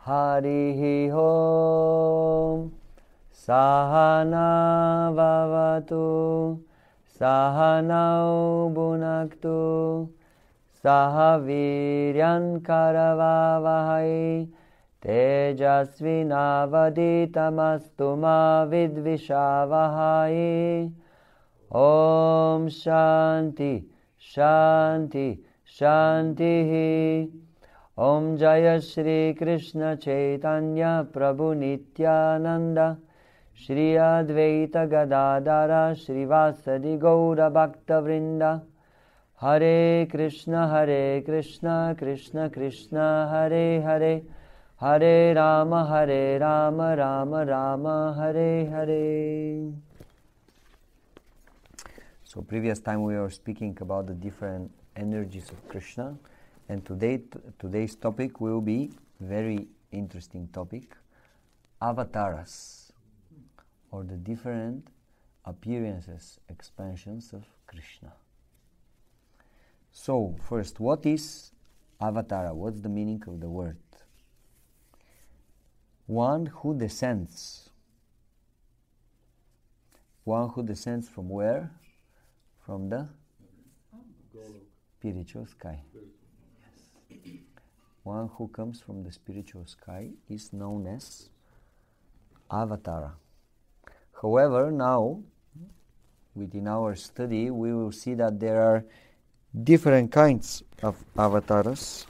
Harihi Om. Sahana Vavatu. Sahanau Bhunaktu. Sahaviryan Karavavahai. Tejasvinavaditamastu ma vidvishavahai. Om Shanti, Shanti, Shanti. Om Jaya Shri Krishna Chaitanya Prabhu Nityananda. Shri Advaita Gadadara Srivasadi Gaura Bhakta Vrinda. Hare Krishna, Krishna Krishna, Hare Hare. Hare Rama, Rama Rama, Hare Hare. So previous time we were speaking about the different energies of Krishna, and today's topic will be very interesting topic, avatars, or the different appearances, expansions of Krishna. So first, what is avatara? What's the meaning of the word? One who descends. One who descends from where? From the spiritual sky. Yes. One who comes from the spiritual sky is known as Avatara. However, now, within our study, we will see that there are different kinds of avatars,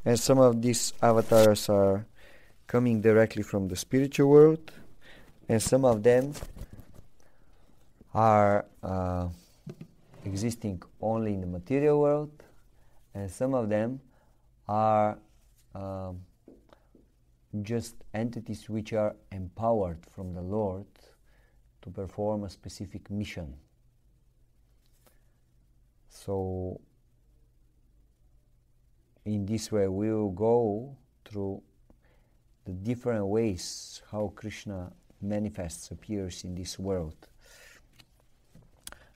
and some of these avatars are coming directly from the spiritual world, and some of them are existing only in the material world, and some of them are just entities which are empowered from the Lord to perform a specific mission. So in this way we will go through the different ways how Krishna manifests, appears in this world.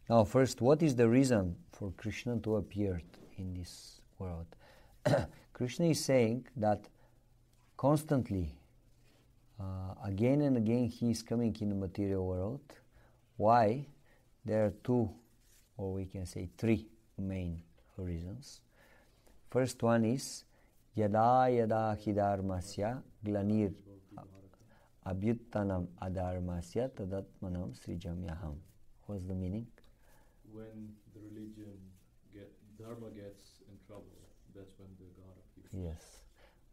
Now first, what is the reason for Krishna to appear in this world? Krishna is saying that constantly, again and again, he is coming in the material world. Why? There are two, or we can say three main reasons. First one is Yada yada hidharmasya glanir abhyuttanam adharmasya tadatmanam srijamyaham. What's the meaning? When the religion dharma gets in trouble, that's when the God appears. Yes.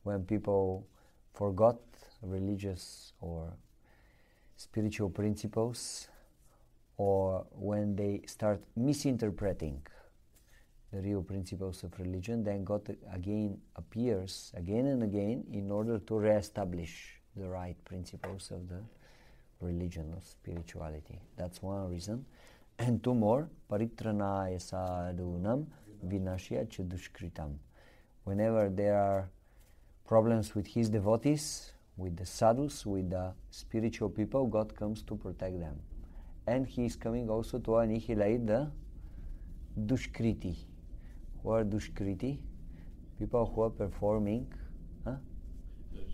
When people forgot religious or spiritual principles, or when they start misinterpreting the real principles of religion, then God again appears again and again in order to re-establish the right principles of the religion, of spirituality. That's one reason. And two more, paritranaya sadhunam vinashya chadushkritam. Whenever there are problems with his devotees, with the sadhus, with the spiritual people, God comes to protect them. And he is coming also to annihilate the dushkriti. Who are dushkriti? People who are performing. That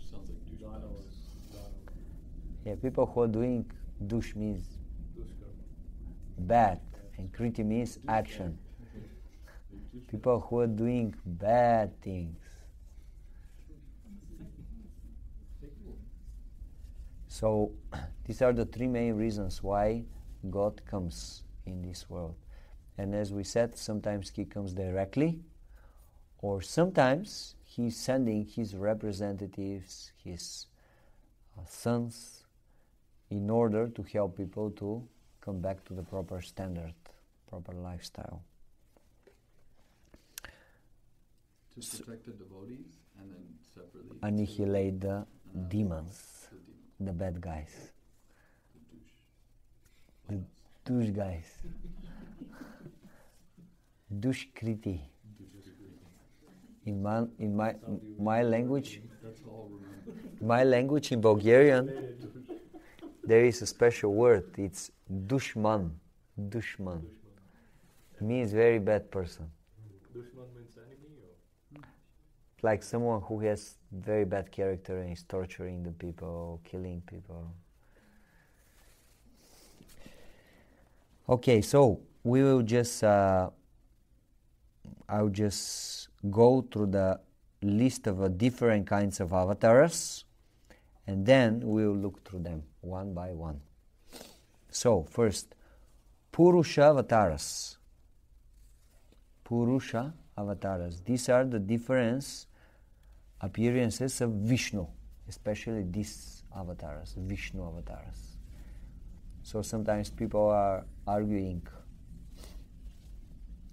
sounds like douchebags. Yeah, people who are doing dush means bad, and kriti means action. People who are doing bad things. So these are the three main reasons why God comes in this world. And as we said, sometimes he comes directly, or sometimes he's sending his representatives, his sons, in order to help people to come back to the proper standard, proper lifestyle. To protect the devotees and then separately Annihilate the demons, the bad guys, the douche guys. Dushkriti. In my language, in Bulgarian, there is a special word. It's dushman. Dushman means very bad person. Dushman means enemy, or? like someone who has very bad character and is torturing the people, killing people. Okay, so we will just, I'll just go through the list of different kinds of avatars, and then we will look through them one by one. So, first, Purusha Avataras. Purusha Avataras. These are the different appearances of Vishnu, especially these avatars, Vishnu avatars. So sometimes people are arguing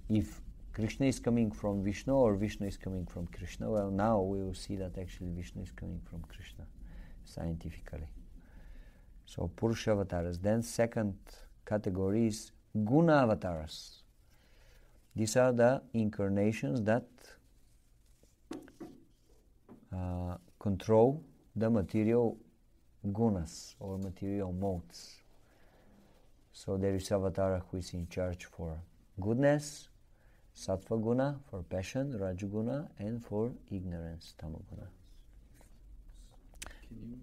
if Krishna is coming from Vishnu or Vishnu is coming from Krishna. Well, now we will see that actually Vishnu is coming from Krishna, scientifically. So Purusha Avataras. Then second category is Gunavataras. These are the incarnations that control the material gunas or material modes. So there is Avatara who is in charge for goodness, Sattva guna for passion, Rajaguna, and for ignorance, Tamaguna. Can you,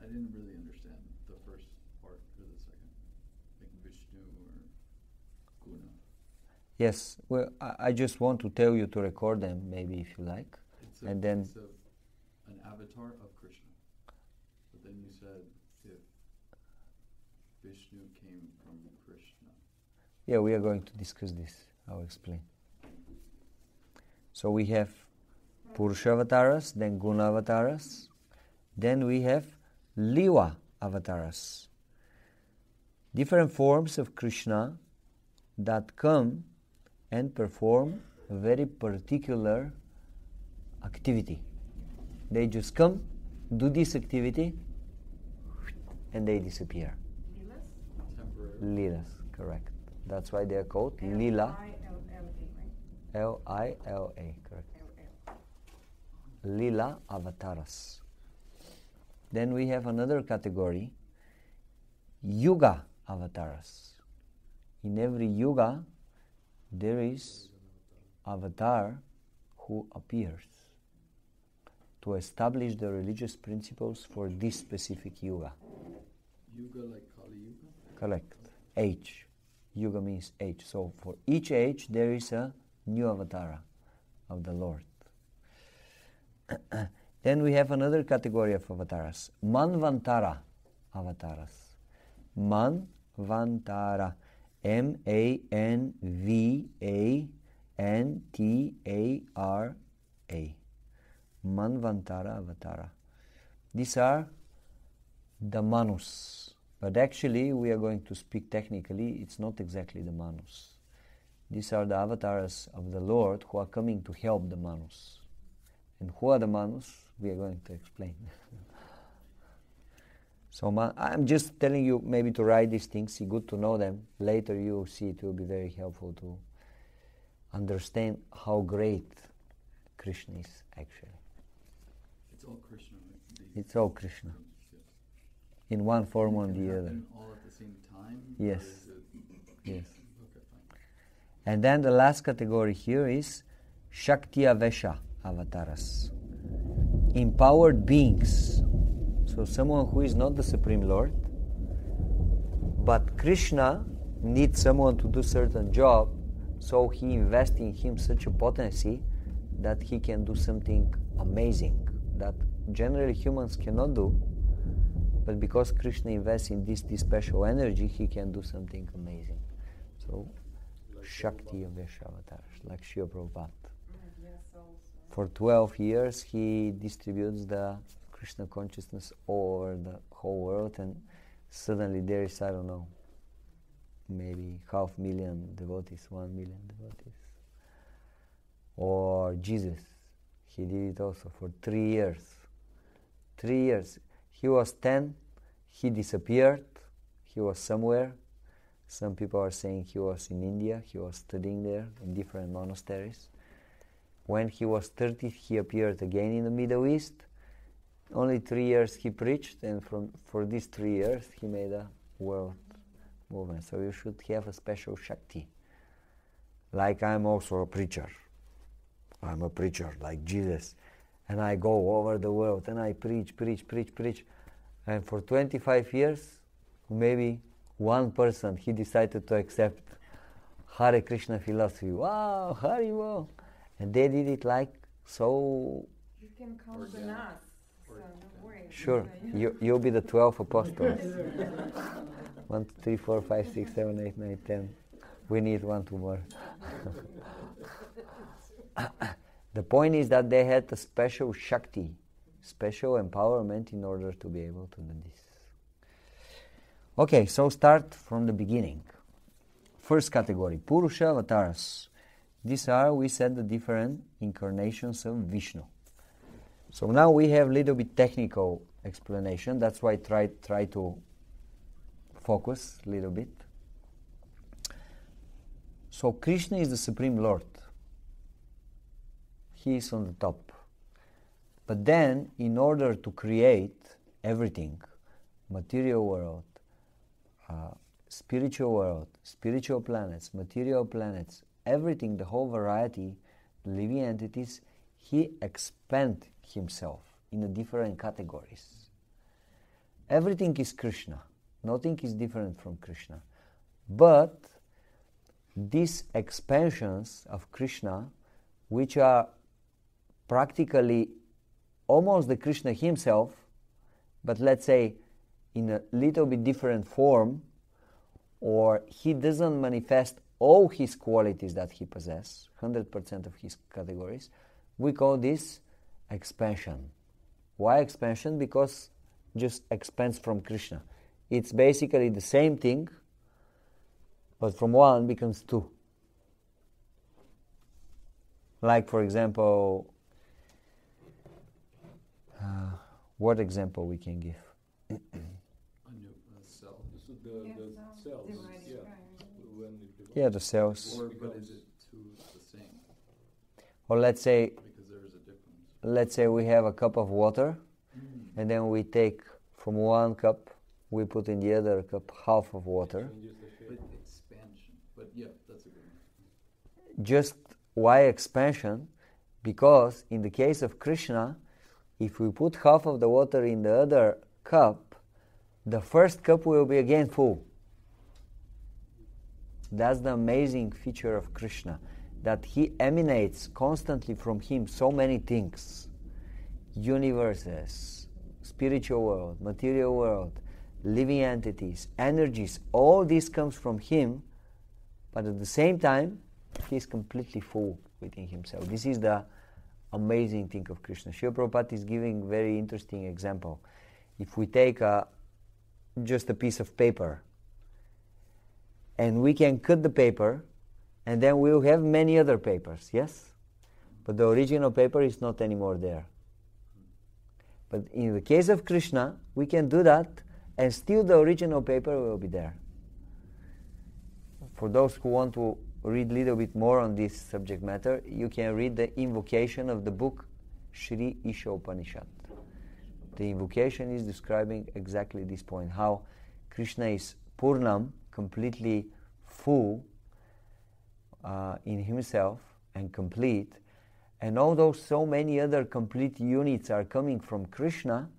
I didn't really understand the first part or the second, like Vishnu or Guna. Yes, well, I just want to tell you to record them, maybe if you like. It's and then it's an avatar of Krishna. But then you said if Vishnu came from Krishna. Yeah, we are going to discuss this. I'll explain. So we have Purusha Avataras, then Gunavataras, then we have Lilla Avataras. Different forms of Krishna that come and perform a very particular activity. They just come, do this activity, and they disappear. Temporary. Lilas, correct. That's why they are called Lilla. L-I-L-A, correct. Lilla Avataras. Then we have another category, Yuga Avataras. In every Yuga, there is avatar who appears to establish the religious principles for this specific Yuga. Yuga like Kali Yuga? Correct. Age. Yuga means age. So for each age, there is a new avatara of the Lord. Then we have another category of avatars, Manvantara Avatars. Manvantara. M-A-N-V-A-N-T-A-R-A. Manvantara Avatara. These are the Manus. But actually, we are going to speak technically, it's not exactly the Manus. These are the avatars of the Lord who are coming to help the Manus. And who are the Manus? We are going to explain. So I'm just telling you maybe to write these things, it's good to know them. Later you will see it will be very helpful to understand how great Krishna is actually. It's all Krishna. It's all Krishna. Yes. In one form or the other. Happen all at the same time? Yes. Or is it Yes. Okay, fine. And then the last category here is Shakti Avesha Avataras. Empowered beings. So someone who is not the Supreme Lord, but Krishna needs someone to do certain job, so he invests in him such a potency that he can do something amazing that generally humans cannot do, but because Krishna invests in this special energy, he can do something amazing. So, Like Shakti Avesha Avatars, like Srila Prabhupada. Yes, also. For 12 years, he distributes the Krishna consciousness over the whole world, and suddenly there is, I don't know, maybe 500,000 devotees, 1 million devotees. Or Jesus, he did it also for 3 years. 3 years. He was 10, he disappeared, he was somewhere. Some people are saying he was in India, he was studying there in different monasteries. When he was 30, he appeared again in the Middle East. Only 3 years he preached, and for these 3 years he made a world movement. So you should have a special Shakti. Like I'm also a preacher. I'm a preacher like Jesus, and I go over the world and I preach. And for 25 years, maybe one person, he decided to accept Hare Krishna philosophy. Wow, Haribo! And they did it like so. You can count the nas. So don't worry. Sure, you'll be the 12 apostles. 1, 2, 3, 4, 5, 6, 7, 8, 9, 10. We need 1, 2 more. The point is that they had a special Shakti, special empowerment in order to be able to do this. Okay, so start from the beginning. First category, Purusha Avataras. These are, we said, the different incarnations of Vishnu. So now we have a little bit technical explanation. That's why I try to focus a little bit. So Krishna is the Supreme Lord. He is on the top. But then, in order to create everything, material world, spiritual world, spiritual planets, material planets, everything, the whole variety, living entities, he expand himself in the different categories. Everything is Krishna. Nothing is different from Krishna. But these expansions of Krishna, which are practically almost the Krishna himself, but let's say in a little bit different form, or he doesn't manifest all his qualities that he possesses, 100% of his categories, we call this expansion. Why expansion? Because just expands from Krishna. It's basically the same thing, but from one becomes two. Like, for example, what example we can give? A new cell. So the cells, when it divides. Yeah, the cells. Or, but is it two the same? Or let's say, Because there is a difference. let's say we have a cup of water, and then we take from one cup, we put in the other cup half of water. Changes the shape. But expansion. But yeah, that's a good one. Just why expansion? Because in the case of Krishna, if we put half of the water in the other cup, the first cup will be again full. That's the amazing feature of Krishna, that he emanates constantly from him so many things. Universes, spiritual world, material world, living entities, energies, all this comes from him, but at the same time, he is completely full within himself. This is the amazing thing of Krishna. Srila Prabhupada is giving very interesting example. If we take just a piece of paper, and we can cut the paper, and then we'll have many other papers, yes? But the original paper is not anymore there. But in the case of Krishna, we can do that, and still the original paper will be there. For those who want to read a little bit more on this subject matter, you can read the invocation of the book Shri Isha Upanishad. The invocation is describing exactly this point, how Krishna is Purnam, completely full in himself and complete, and although so many other complete units are coming from Krishna,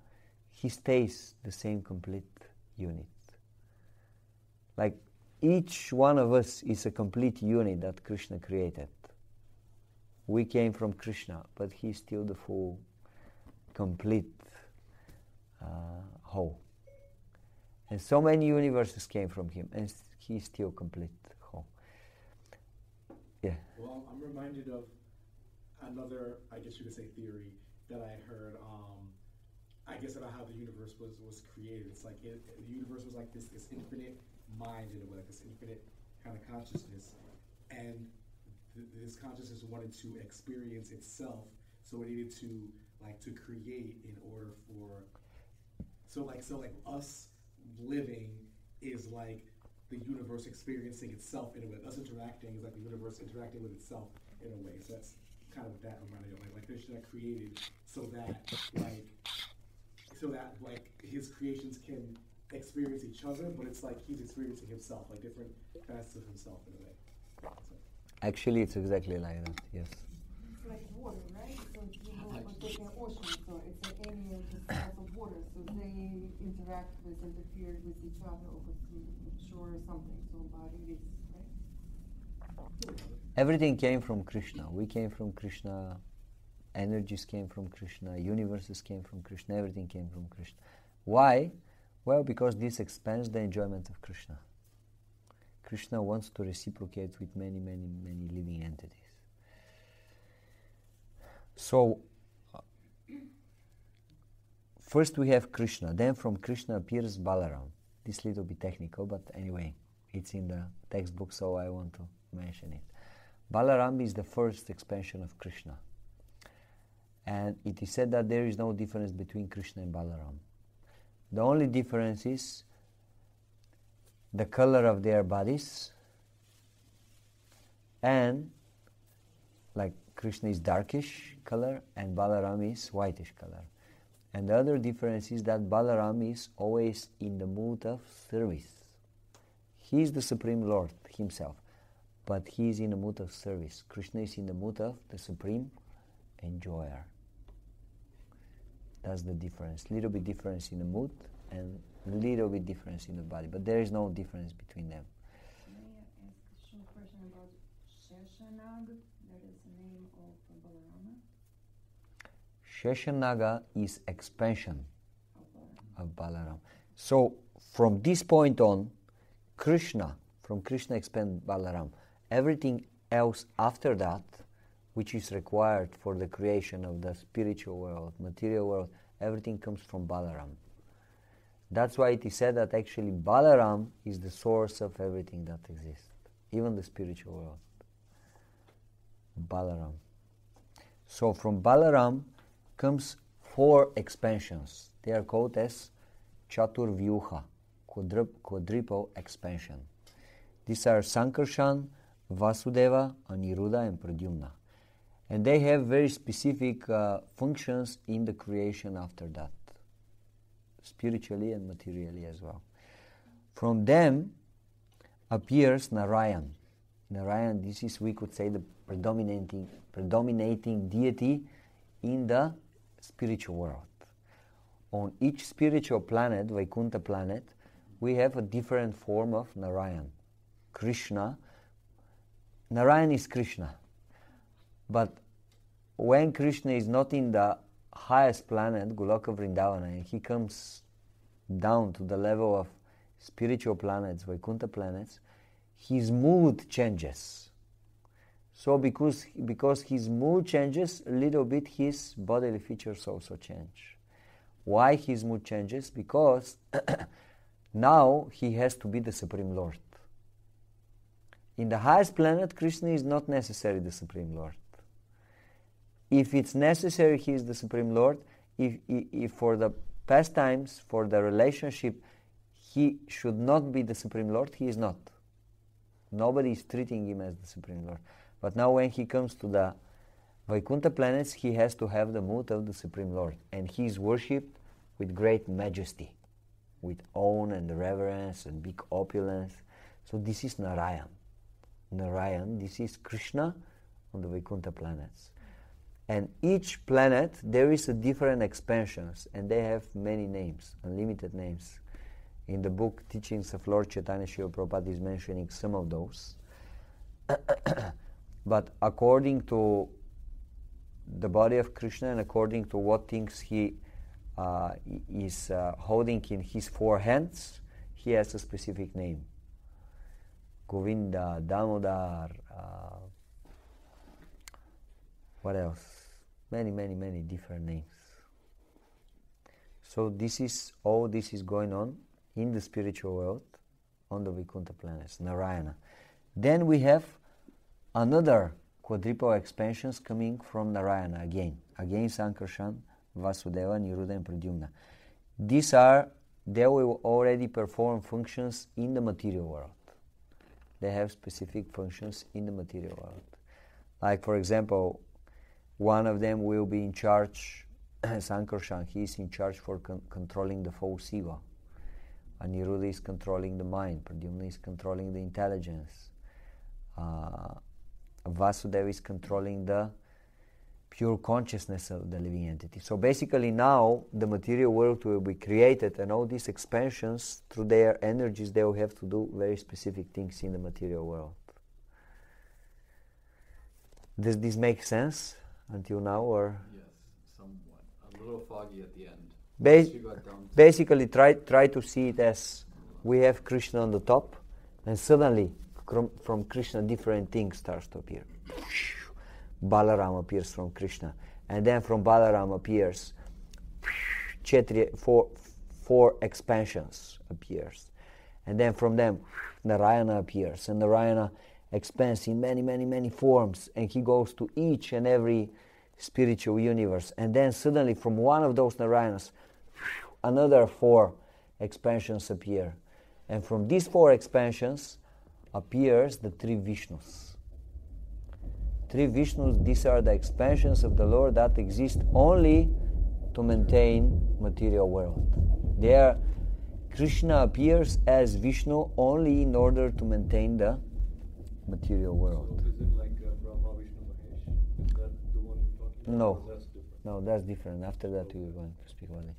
he stays the same complete unit. Like each one of us is a complete unit that Krishna created. We came from Krishna, but he's still the full, complete whole. And so many universes came from him, and he's still complete whole. Yeah. Well, I'm reminded of another, I guess you could say, theory that I heard. I guess about how the universe was created. It's like the universe was like this infinite mind in a way, like this infinite kind of consciousness, and this consciousness wanted to experience itself, so it needed to create in order for. So us living is like the universe experiencing itself in a way. Us interacting is like the universe interacting with itself in a way. So that's kind of what that reminded me of. Like Krishna created so that his creations can experience each other, but it's like he's experiencing himself, like different facets of himself in a way. So. Actually, it's exactly like that, yes. So like water, right? So it's like an ocean, so it's any of the type of water. So they interact with, interfere with each other or with shore or something. So body is, right? Everything came from Krishna. We came from Krishna. Energies came from Krishna. Universes came from Krishna. Everything came from Krishna. Why? Well, because this expands the enjoyment of Krishna. Krishna wants to reciprocate with many, many, many living entities. So, first we have Krishna. Then from Krishna appears Balaram. This little bit technical, but anyway, it's in the textbook, so I want to mention it. Balaram is the first expansion of Krishna. And it is said that there is no difference between Krishna and Balaram. The only difference is the color of their bodies, and like Krishna is darkish color and Balaram is whitish color. And the other difference is that Balaram is always in the mood of service. He is the Supreme Lord himself, but he is in the mood of service. Krishna is in the mood of the Supreme Enjoyer. That's the difference. Little bit difference in the mood and little bit difference in the body, but there is no difference between them. May I ask a question about Sheshanag? That is the name of Balarama. Sheshanaga is expansion of Balaram. So from this point on, from Krishna expand Balaram. Everything else after that, which is required for the creation of the spiritual world, material world, everything comes from Balaram. That's why it is said that actually Balaram is the source of everything that exists, even the spiritual world. Balaram. So from Balaram comes 4 expansions. They are called as Chaturvyuha, quadruple expansion. These are Sankarshan, Vasudeva, Aniruddha, and Pradyumna. And they have very specific functions in the creation after that, spiritually and materially as well. From them appears Narayan. Narayan, this is, we could say, the predominating deity in the spiritual world. On each spiritual planet, Vaikuntha planet, we have a different form of Narayan. Krishna. Narayan is Krishna. But when Krishna is not in the highest planet, Goloka Vrindavana, and he comes down to the level of spiritual planets, Vaikuntha planets, his mood changes. So because his mood changes a little bit, his bodily features also change. Why his mood changes? Because now he has to be the Supreme Lord. In the highest planet, Krishna is not necessarily the Supreme Lord. If it's necessary, he is the Supreme Lord. If for the pastimes, for the relationship, he should not be the Supreme Lord, he is not. Nobody is treating him as the Supreme Lord. But now when he comes to the Vaikuntha planets, he has to have the mood of the Supreme Lord. And he is worshipped with great majesty, with awe and reverence and big opulence. So this is Narayan. Narayan, this is Krishna on the Vaikuntha planets. And each planet, there is a different expansions, and they have many names, unlimited names. In the book Teachings of Lord Chaitanya, Srila Prabhupada is mentioning some of those. But according to the body of Krishna and according to what things he is holding in his 4 hands, he has a specific name. Govinda, Damodar, what else? Many, many, many different names. So this is going on in the spiritual world on the Vaikuntha planets, Narayana. Then we have another quadruple expansions coming from Narayana again Sankarshan, Vasudeva, Niruddha, and Pradyumna. They will already perform functions in the material world. They have specific functions in the material world. Like, for example, one of them will be in charge, Sankarshan, he is in charge for controlling the false ego. Aniruddha is controlling the mind. Pradyumna is controlling the intelligence. Vasudeva is controlling the pure consciousness of the living entity. So basically now the material world will be created, and all these expansions, through their energies, they will have to do very specific things in the material world. Does this make sense until now, or? Yes, somewhat. A little foggy at the end. Basically try to see it as we have Krishna on the top, and suddenly from Krishna different things starts to appear. Balaram appears from Krishna, and then from Balaram appears four expansions appears, and then from them Narayana appears, and Narayana expands in many forms, and he goes to each and every spiritual universe, and then suddenly from one of those Narayanas another 4 expansions appear, and from these 4 expansions appears the 3 Vishnus. 3 Vishnus, these are the expansions of the Lord that exist only to maintain material world. There, Krishna appears as Vishnu only in order to maintain the material world. So is it like Brahma, Vishnu, Mahesh? Is that the one you're talking about? No. Or that's different? No, that's different. After that we are going to speak about it.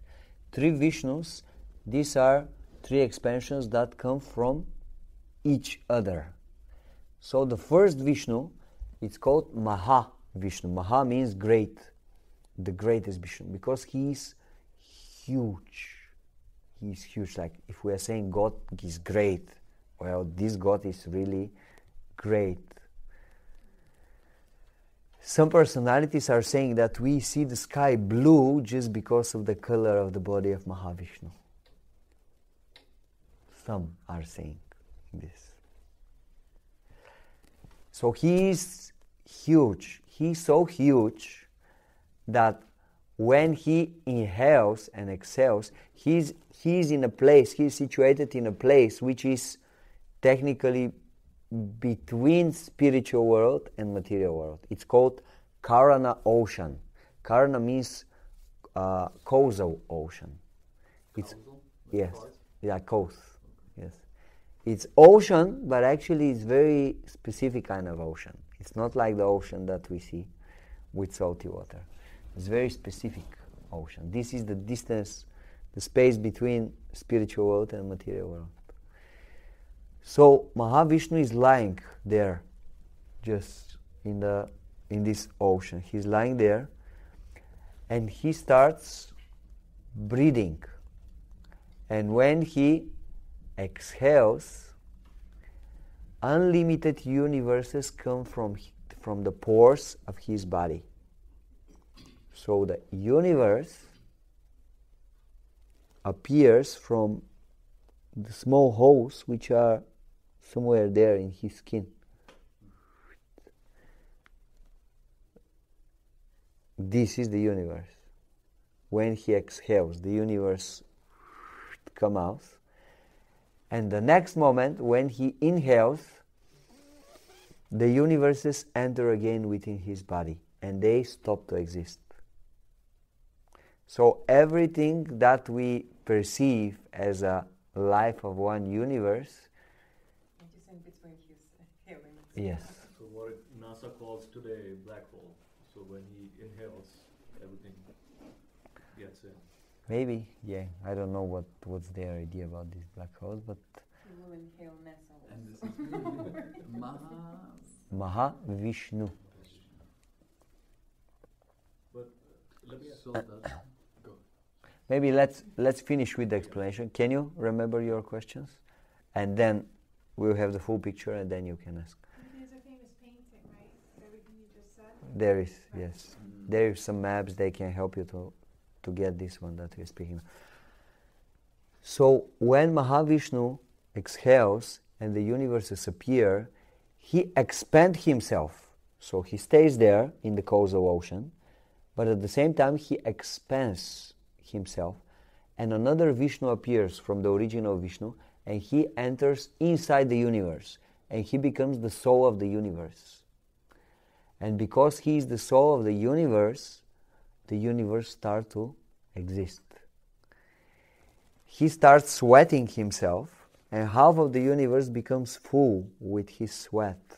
3 Vishnus, these are 3 expansions that come from each other. So the first Vishnu, it's called Maha Vishnu. Maha means great, the greatest Vishnu, because he's huge. He's huge. Like if we are saying God is great, well, this God is really great. Some personalities are saying that we see the sky blue just because of the color of the body of Mahavishnu. Some are saying this. So he is huge. He's so huge that when he inhales and exhales, he's in a place, he's situated in a place which is technically between spiritual world and material world. It's called Karana ocean. Karana means causal ocean. It's Causal? yes, Cause? yeah, cause. Yes, it's ocean, but actually it's very specific kind of ocean. It's not like the ocean that we see with salty water. It's very specific ocean. This is the distance, the space between spiritual world and material world. So Mahavishnu is lying there, just in this ocean. He's lying there, and he starts breathing. And when he exhales, unlimited universes come from the pores of his body. So the universe appears from the small holes which are somewhere there in his skin. This is the universe. When he exhales, the universe comes out. And the next moment, when he inhales, the universes enter again within his body, and they stop to exist. So everything that we perceive as a life of one universe, Just in between his healing. yes, So what NASA calls today black hole. So when he inhales, everything gets in. maybe, yeah, I don't know what's their idea about these black holes, but He will inhale NASA. And this is Maha Vishnu. But let me ask. So that go. Maybe let's finish with the explanation. Can you remember your questions? And then we'll have the full picture, and then you can ask. There's a famous painting, right? Everything you just said. There is, yes. There is some maps, they can help you to get this one that we're speaking of. So when Mahavishnu exhales and the universes appear, he expands himself. So he stays there in the causal ocean, but at the same time he expands himself, and another Vishnu appears from the original Vishnu, and he enters inside the universe, and he becomes the soul of the universe. And because he is the soul of the universe starts to exist. He starts sweating himself, and half of the universe becomes full with his sweat,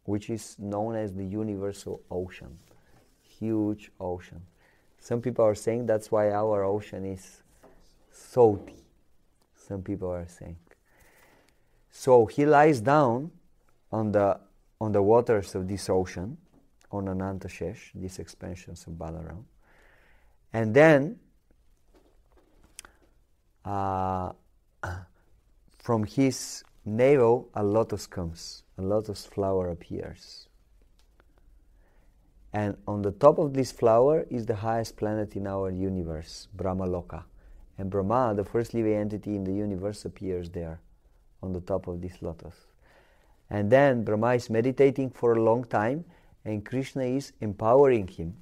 which is known as the universal ocean. huge ocean. Some people are saying that's why our ocean is salty. Some people are saying. So he lies down on the waters of this ocean, on Anantashesh, these expansions of Balaram. And then from his navel a lotus comes, a lotus flower appears. And on the top of this flower is the highest planet in our universe, Brahma Loka. And Brahma, the first living entity in the universe, appears there, on the top of this lotus. And then Brahma is meditating for a long time, and Krishna is empowering him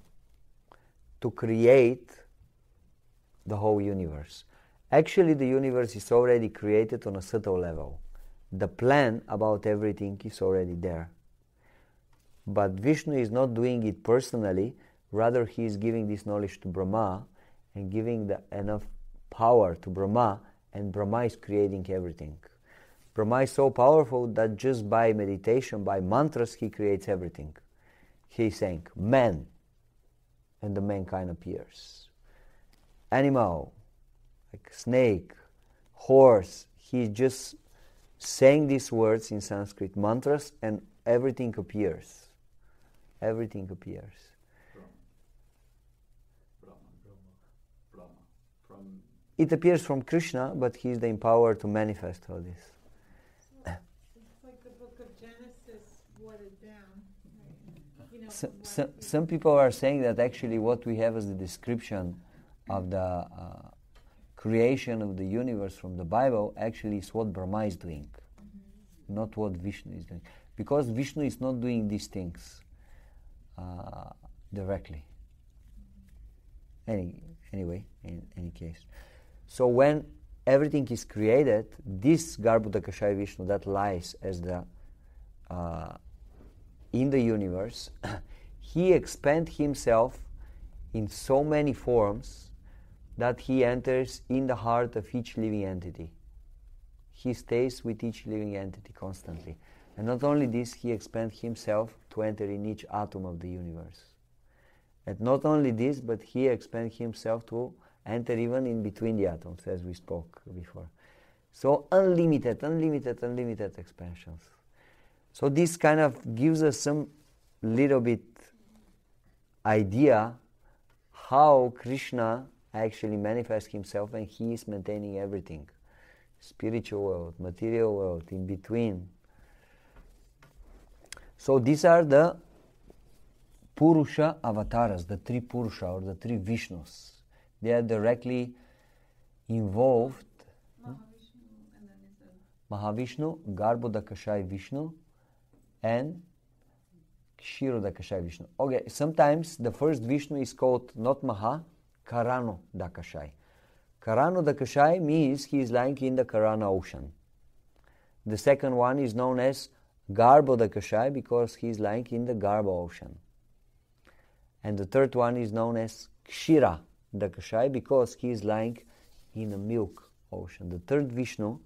to create the whole universe. Actually, the universe is already created on a subtle level. The plan about everything is already there. But Vishnu is not doing it personally, rather he is giving this knowledge to Brahma and giving enough power to Brahma, and Brahma is creating everything. Brahma is so powerful that just by meditation, by mantras, he creates everything. He is saying, man, and the mankind appears. Animal, like snake, horse, he is just saying these words in Sanskrit, mantras, and everything appears. Everything appears. Brahma. From It appears from Krishna, but he is the empowered to manifest all this. It's like the book of Genesis watered down. Right? You know, Some people are saying that actually what we have as the description of the creation of the universe from the Bible actually is what Brahma is doing, not what Vishnu is doing. Because Vishnu is not doing these things directly. Anyway, in any case. So when everything is created, this Garbhodakashaya Vishnu that lies as the in the universe, he expands himself in so many forms that he enters in the heart of each living entity. He stays with each living entity constantly. And not only this, he expands himself to enter in each atom of the universe. And not only this, but he expands himself to enter even in between the atoms, as we spoke before. So unlimited expansions. So this kind of gives us some little bit idea how Krishna actually manifests himself, and he is maintaining everything. Spiritual world, material world, in between. So these are the Purusha Avataras, the three Purusha or the three Vishnus. They are directly involved. Maha Vishnu, and then is a Maha Vishnu, Garbhodakashaya Vishnu, and Kshirodakashaya Vishnu. Okay, sometimes the first Vishnu is called not Maha, Karano Dakashaya. Karano Dakashaya means he is lying in the Karana ocean. The second one is known as Garbhodakashaya because he is lying in the Garbha ocean. And the third one is known as Kshira Dakashaya because he is lying in the milk ocean. The third Vishnu,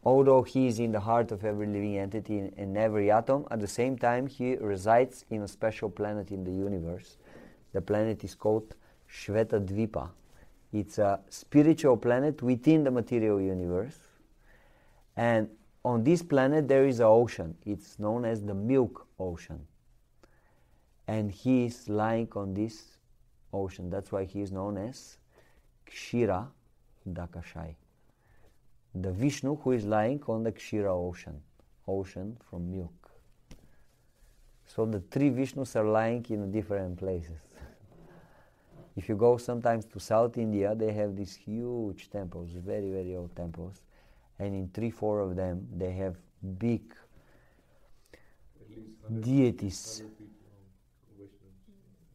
although he is in the heart of every living entity in every atom, at the same time he resides in a special planet in the universe. The planet is called Shveta Dvipa. It's a spiritual planet within the material universe. And on this planet there is an ocean. It's known as the Milk Ocean. And he is lying on this ocean. That's why he is known as Kshira Dakashai. The Vishnu who is lying on the Kshira ocean. Ocean from milk. So the three Vishnus are lying in different places. If you go sometimes to South India, they have these huge temples, very, very old temples. And in 3-4 of them, they have big At least 100 deities. 100 feet long, Vishnu.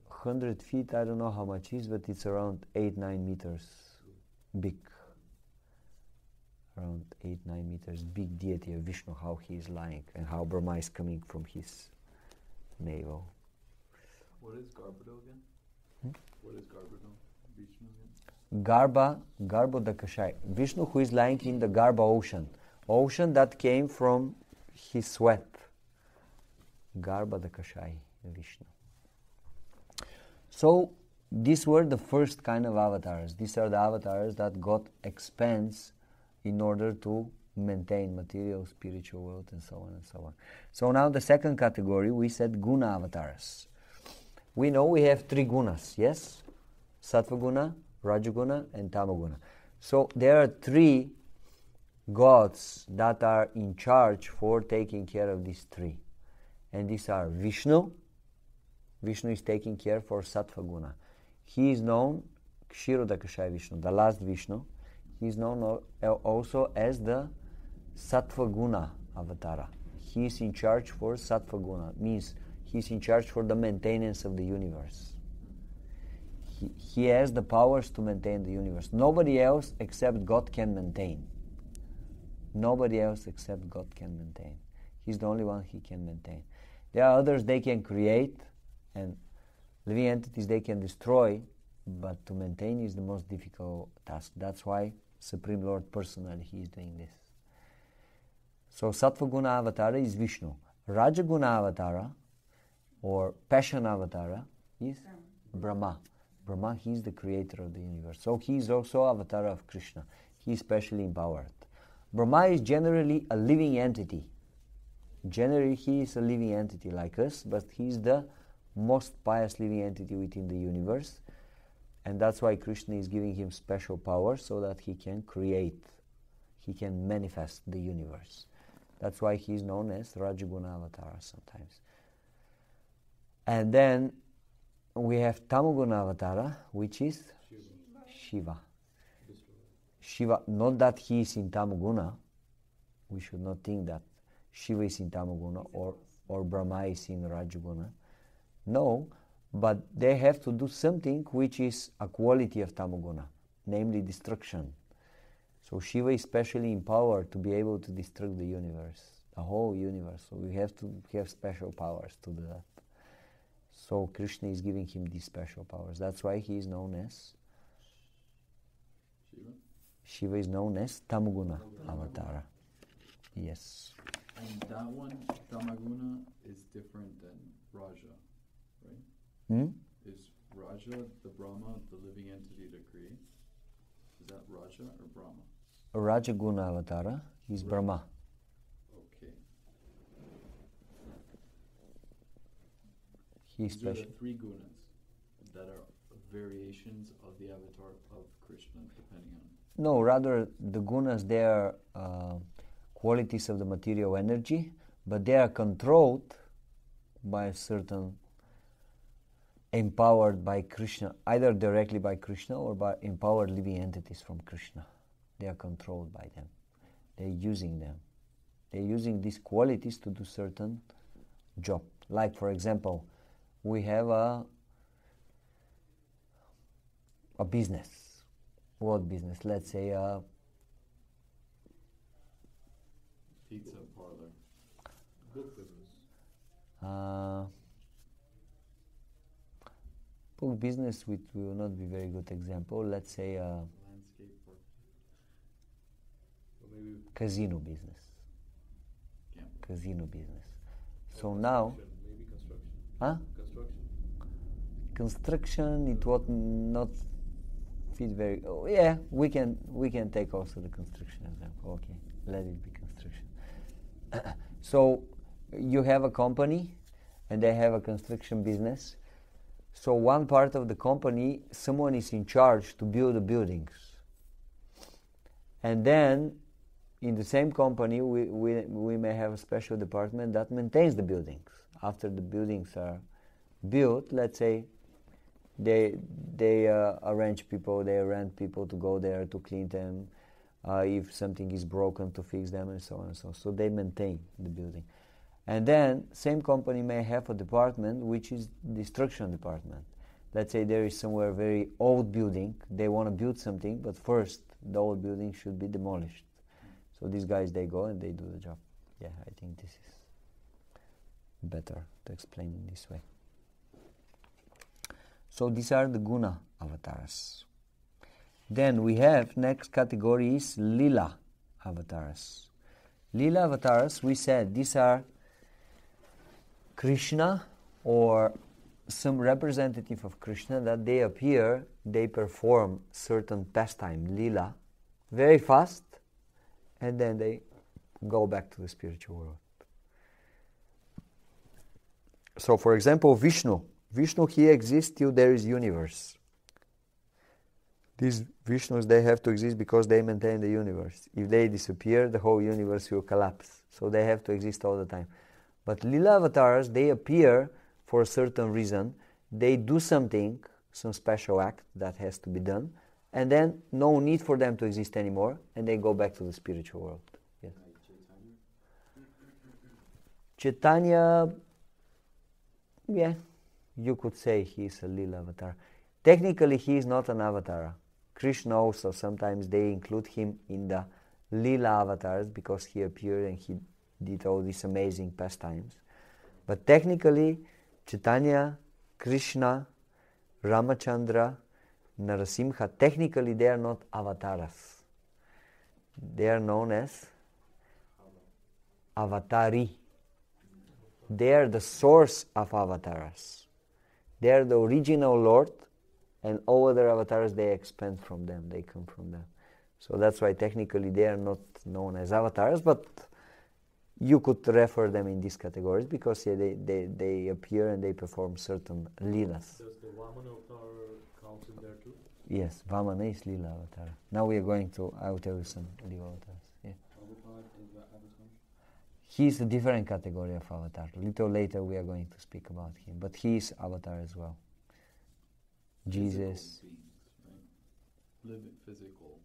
100 feet, I don't know how much is, but it's around 8-9 meters big. Around 8-9 meters big deity of Vishnu, how he is lying and how Brahma is coming from his navel. What is Garbhodo again? What is Garbhodo? Vishnu again? Garbhodakashaya. Vishnu who is lying in the Garbha ocean. Ocean that came from his sweat. Garbhodakashaya Vishnu. So these were the first kind of avatars. These are the avatars that God expands in order to maintain material, spiritual world, and so on and so on. So now the second category, we said Guna Avataras. We know we have three gunas, yes? Sattva guna, Rajaguna, and Tamaguna. So there are three gods that are in charge for taking care of these three. And these are Vishnu. Vishnu is taking care for Sattva guna. He is known, Kshirodakashaya Vishnu, the last Vishnu. He is known also as the Sattva guna Avatara. He is in charge for Sattva guna, means he is in charge for the maintenance of the universe. He has the powers to maintain the universe. Nobody else except God can maintain. Nobody else except God can maintain. He's the only one he can maintain. There are others they can create, and living entities they can destroy, but to maintain is the most difficult task. That's why Supreme Lord personally he is doing this. So Sattva Guna Avatara is Vishnu. Rajaguna Avatara or Passion Avatara is Brahma. Brahma, he is the creator of the universe. So he is also Avatara of Krishna. He is specially empowered. Brahma is generally a living entity. Generally he is a living entity like us, but he is the most pious living entity within the universe. And that's why Krishna is giving him special power so that he can create, he can manifest the universe. That's why he is known as Rajaguna Avatara sometimes. And then we have Tamaguna Avatara, which is Shiva. Shiva, not that he is in Tamaguna. We should not think that Shiva is in Tamaguna or Brahma is in Rajaguna. No, but they have to do something which is a quality of Tamaguna, namely destruction. So Shiva is specially empowered to be able to destruct the universe, the whole universe. So we have to have special powers to do that. So Krishna is giving him these special powers. That's why he is known as Shiva? Shiva is known as Tamaguna Avatara. Yes. And that one, Tamaguna, is different than Raja, right? Hmm? Is Raja the Brahma, the living entity to create? Is that Raja or Brahma? Rajaguna Avatara is Brahma. Okay. He is These are the special. three gunas that are variations of the avatar of Krishna, depending on. No, rather the gunas, they are qualities of the material energy, but they are controlled by a certain, empowered by Krishna, either directly by Krishna or by empowered living entities from Krishna. They are controlled by them. They're using them. They're using these qualities to do certain job. Like, for example, we have a business. What business? Let's say a Pizza parlor. Book business. book business, which will not be very good example. Let's say a Landscape or Or maybe casino business. gambling. Casino business. or So now, construction, maybe construction. huh? Construction, it would not fit very. Oh, yeah, we can take also the construction example. Okay, let it be construction. So you have a company, and they have a construction business. So one part of the company, someone is in charge to build the buildings, and then in the same company, we may have a special department that maintains the buildings. After the buildings are built, let's say, they arrange people, they rent people to go there to clean them, if something is broken to fix them, and so on and so on. So they maintain the building. And then same company may have a department which is destruction department. Let's say there is somewhere very old building, they want to build something, but first the old building should be demolished. So these guys, they go and they do the job. Yeah, I think this is better to explain in this way. So these are the Guna Avataras. Then we have, next category is Lilla Avataras. Lilla Avataras, we said, these are Krishna or some representative of Krishna that they appear, they perform certain pastime, lila, very fast, and then they go back to the spiritual world. So, for example, Vishnu, he exists till there is universe. These Vishnus, they have to exist because they maintain the universe. If they disappear, the whole universe will collapse. So they have to exist all the time. But Lilla Avataras, they appear for a certain reason. They do something, some special act that has to be done, and then no need for them to exist anymore, and they go back to the spiritual world. Yes. Chaitanya, yeah, you could say he is a Lilla Avatar. Technically, he is not an Avatara. Krishna also, sometimes they include him in the Lilla Avatars because he appeared and he did all these amazing pastimes. But technically, Chaitanya, Krishna, Ramachandra, Narasimha, technically they are not avatars. They are known as avatari. They are the source of avatars. They are the original Lord, and all other avatars, they expand from them, they come from them. So that's why technically they are not known as avatars, but you could refer them in these categories because they appear and they perform certain leelas. Does the Vamana avatar count in there too? Yes, Vamana is Lilla Avatar. Now we are going to, I will tell you some Lilla Avatars. Yeah. Avatar is the avatar? He is a different category of avatar. Little later we are going to speak about him, but he is avatar as well. Jesus. Physical beings, right? Living, physical.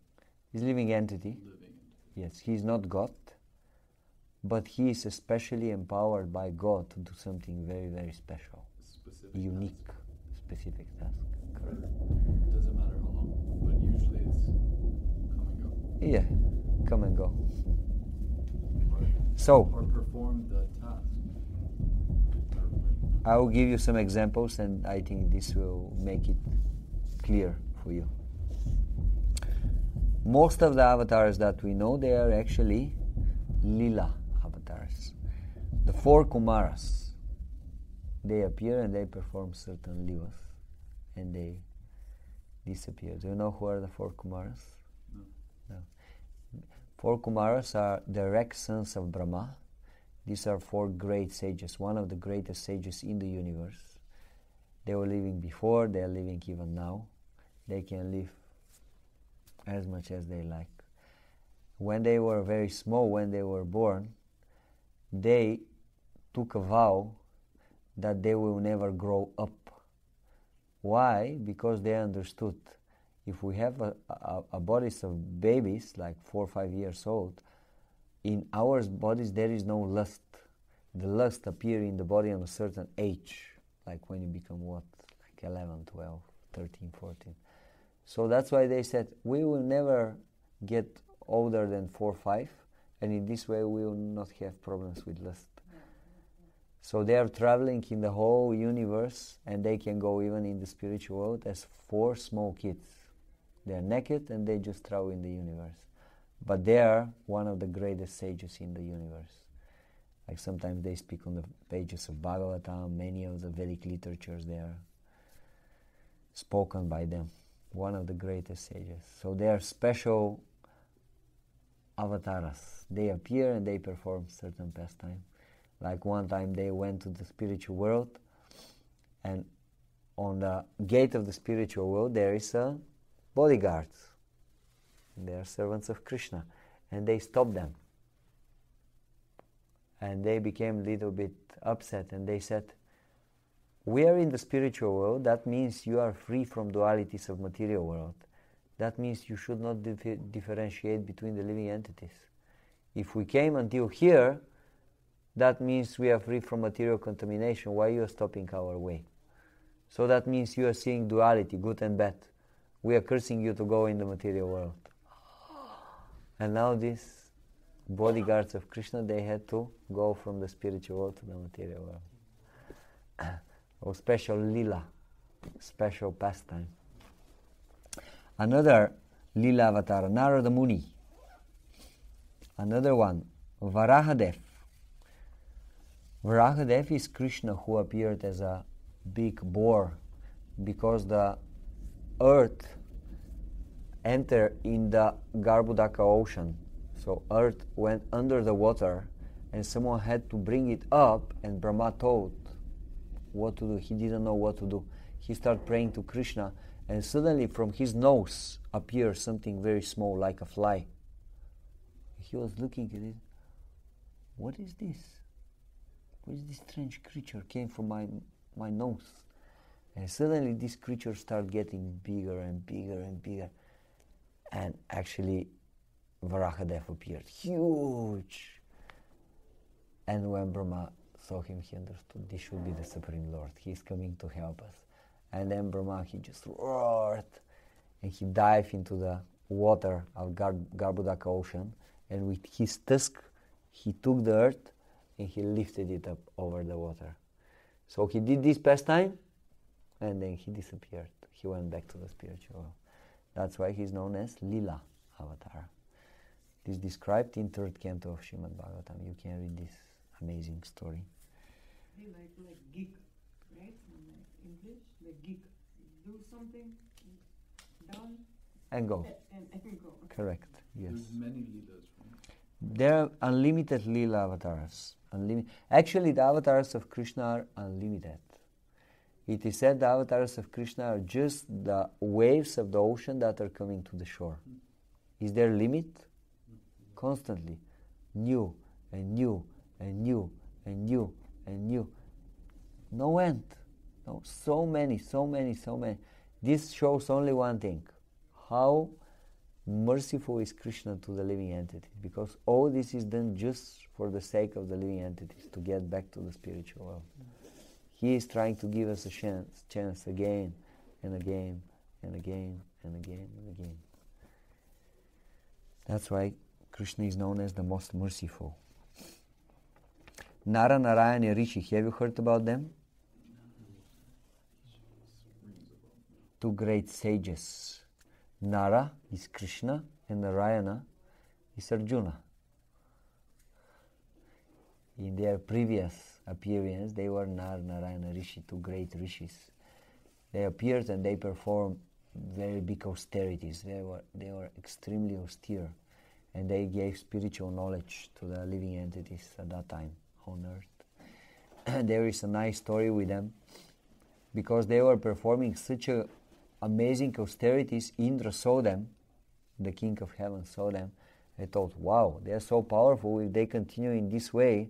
He's living entity. Yes, he is not God, but he is especially empowered by God to do something very, very special. Unique, specific task. Correct. Doesn't matter how long, but usually it's come and go. Yeah, come and go. So, Or perform the task. I will give you some examples and I think this will make it clear for you. Most of the avatars that we know, they are actually Lilla Avatars. The 4 Kumaras, they appear and they perform certain Lilas and they disappear. Do you know who are the 4 Kumaras? No. 4 Kumaras are direct sons of Brahma. These are 4 great sages, one of the greatest sages in the universe. They were living before, they are living even now. They can live as much as they like. When they were very small, when they were born, they took a vow that they will never grow up. Why? Because they understood if we have a bodies of babies, like 4 or 5 years old, in our bodies there is no lust. The lust appears in the body on a certain age, like when you become what? Like 11, 12, 13, 14. So that's why they said, we will never get older than 4 or 5, and in this way we will not have problems with lust. So they are traveling in the whole universe, and they can go even in the spiritual world as 4 small kids. They are naked and they just travel in the universe. But they are one of the greatest sages in the universe. Like sometimes they speak on the pages of Bhagavatam, many of the Vedic literatures, they are spoken by them. One of the greatest sages. So they are special avataras. They appear and they perform certain pastime. Like one time they went to the spiritual world, and on the gate of the spiritual world there is a bodyguard. They are servants of Krishna, and they stopped them. And they became a little bit upset, and they said, we are in the spiritual world, that means you are free from dualities of material world. That means you should not differentiate between the living entities. If we came until here, that means we are free from material contamination. Why you are stopping our way? So that means you are seeing duality, good and bad. We are cursing you to go in the material world. And now these bodyguards of Krishna, they had to go from the spiritual world to the material world. Or special lila, special pastime. Another Lilla Avatara, Narada Muni. Another one, Varahadev. Varahadev is Krishna who appeared as a big bore, because the earth entered in the Garbhodaka ocean. So earth went under the water, and someone had to bring it up, and Brahma told what to do. He didn't know what to do. He started praying to Krishna, and suddenly from his nose appeared something very small, like a fly. He was looking at it. What is this? What is this strange creature came from my nose? And suddenly this creature started getting bigger and bigger and bigger. And actually Varahadev appeared, huge. And when Brahma saw him, he understood this should be the Supreme Lord. He is coming to help us. And then Brahma, he just roared, and he dived into the water of Garbhodaka ocean, and with his tusk, he took the earth and he lifted it up over the water. So he did this pastime, and then he disappeared. He went back to the spiritual world. That's why he's known as Lilla Avataras. This is described in 3rd canto of Srimad-Bhagavatam. You can read this amazing story. Like geek, right? In English, like geek. Do something, done, And go. and go. Correct. Yes. There's many Leelas, right? There are unlimited Lilla Avataras. Actually, the avatars of Krishna are unlimited. It is said the avatars of Krishna are just the waves of the ocean that are coming to the shore. Is there a limit? Constantly. New and new and new and new and new. No end. No, so many. This shows only one thing. How merciful is Krishna to the living entities, because all this is done just for the sake of the living entities, to get back to the spiritual world. He is trying to give us a chance again and again and again and again and again. That's why Krishna is known as the most merciful. Nara, Narayana, and Rishi, have you heard about them? Two great sages. Nara is Krishna and Narayana is Arjuna. In their previous appearance, they were Nara, Narayana, Rishi, two great rishis. They appeared and they performed very big austerities. They were extremely austere, and they gave spiritual knowledge to the living entities at that time on earth. There is a nice story with them, because they were performing such amazing austerities. Indra saw them, the king of heaven saw them, and thought, wow, they are so powerful. If they continue in this way,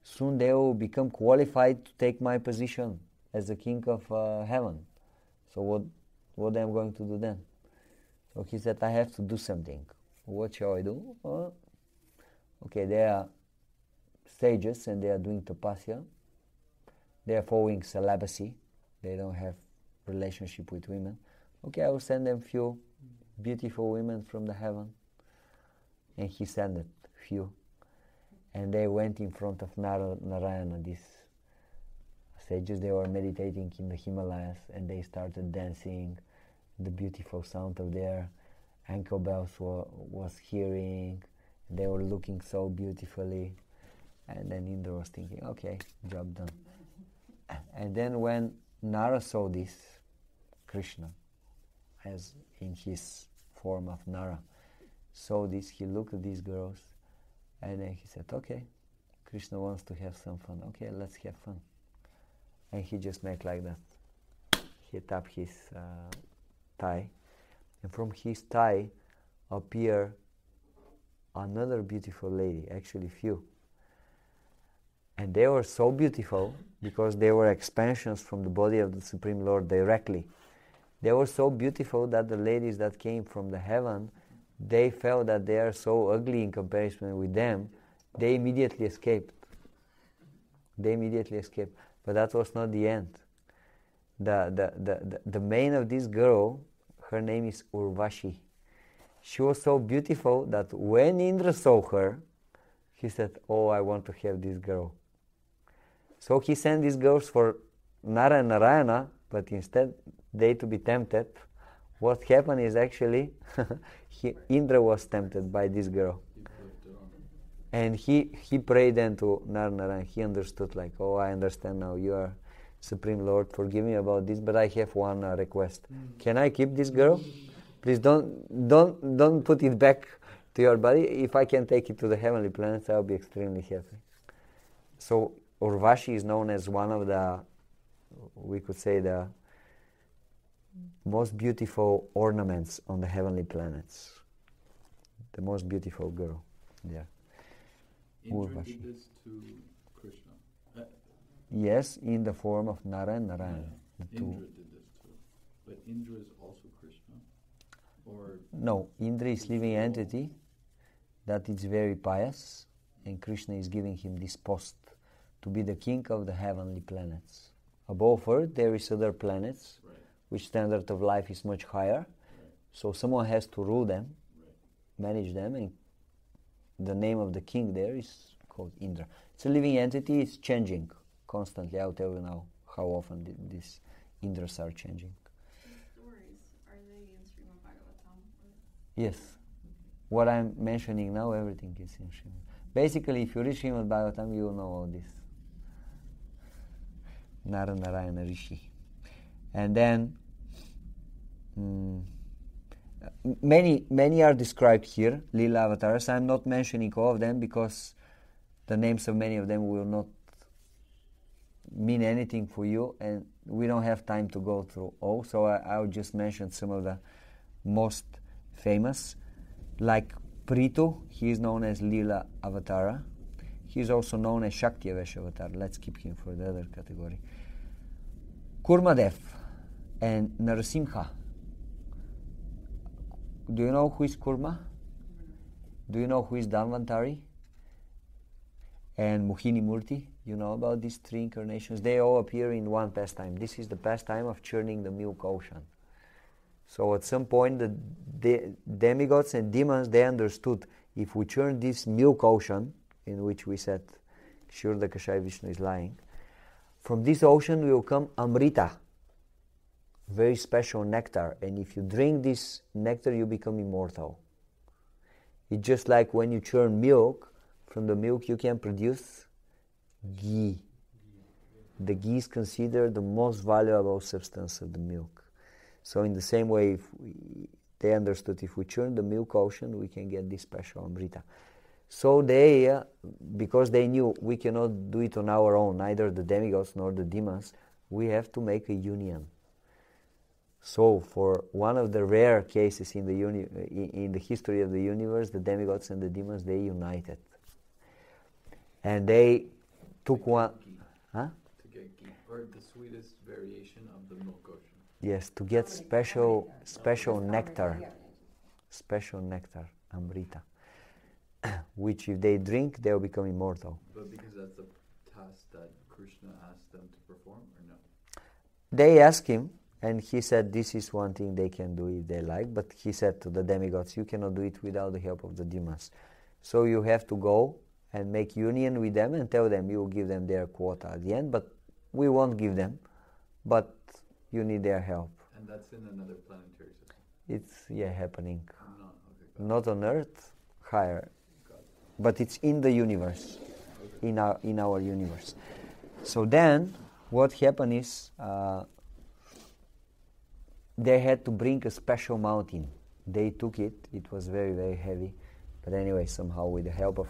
soon they will become qualified to take my position as the king of heaven. So what am I going to do then? So he said, I have to do something. What shall I do? Okay, they are sages and they are doing tapasya. They are following celibacy. They don't have relationship with women. Okay, I will send them few beautiful women from the heaven. And he sent it, few. And they went in front of Narayana, these sages. They were meditating in the Himalayas, and they started dancing. The beautiful sound of their ankle bells was hearing. They were looking so beautifully. And then Indra was thinking, okay, job done. And then when Nara saw this, Krishna, as in his form of Nara, saw this, he looked at these girls, and then he said, okay, Krishna wants to have some fun. Okay, let's have fun. And he just made like that. He tapped his thigh, and from his thigh appeared another beautiful lady, actually few. And they were so beautiful because they were expansions from the body of the Supreme Lord directly. They were so beautiful that the ladies that came from the heaven, they felt that they are so ugly in comparison with them. They immediately escaped. But that was not the end. The main of this girl, her name is Urvashi. She was so beautiful that when Indra saw her, he said, oh, I want to have this girl. So he sent these girls for Nara and Narayana, but instead they to be tempted. What happened is actually Indra was tempted by this girl. And he prayed then to Nara. He understood, like, oh, I understand now, you are Supreme Lord, forgive me about this, but I have one request. Can I keep this girl? Please don't put it back to your body. If I can take it to the heavenly planets, I'll be extremely happy. So Urvashi is known as one of the, we could say, the most beautiful ornaments on the heavenly planets. The most beautiful girl. Yeah. Indra did this to Krishna. Yes, in the form of Nara and Narayan. Yeah. Indra did this too. But Indra is also Krishna? Or No, Indra is living entity that is very pious, and Krishna is giving him this post to be the king of the heavenly planets. Above Earth there is other planets, right, which standard of life is much higher. right, So someone has to rule them, right. manage them, and the name of the king there is called Indra. It's a living entity, it's changing constantly. I'll tell you now how often these Indras are changing. The stories, are they in Srimad-Bhagavatam? Yes. What I'm mentioning now, everything is in Srimad. Basically, if you read Srimad-Bhagavatam, you will know all this. Nara Narayana Rishi. And then many are described here, Lilla Avataras. I'm not mentioning all of them because the names of many of them will not mean anything for you, and we don't have time to go through all, so I'll just mention some of the most famous. Like Prithu, he is known as Lilla Avatara. He is also known as Shakti Avatar. Let's keep him for the other category. Kurmadev and Narasimha. Do you know who is Kurma? Do you know who is Dhanvantari? And Mohini Murti? You know about these three incarnations? They all appear in one pastime. This is the pastime of churning the milk ocean. So at some point the demigods and demons, they understood, if we churn this milk ocean, in which we said Shurda Kashai Vishnu is lying, from this ocean will come Amrita, very special nectar, and if you drink this nectar you become immortal. It's just like when you churn milk, from the milk you can produce ghee. The ghee is considered the most valuable substance of the milk. So in the same way, they understood, if we churn the milk ocean, we can get this special Amrita. So they, because they knew we cannot do it on our own, neither the demigods nor the demons, we have to make a union. So for one of the rare cases in the history of the universe, the demigods and the demons, they united. And they took one... Huh? To get ghee, or the sweetest variation of the milk ocean. Yes, to get special nectar, Amrita, which if they drink, they'll become immortal. But because that's the task that Krishna asked them to perform, or no? They asked him, and he said this is one thing they can do if they like, but he said to the demigods, you cannot do it without the help of the demons. So you have to go and make union with them and tell them you will give them their quota at the end, but we won't give them, but you need their help. And that's in another planetary system? It's, happening. Not on Earth, higher. But it's in the universe, in our universe. So then, what happened is, they had to bring a special mountain. They took it. It was very, very heavy. But anyway, somehow with the help of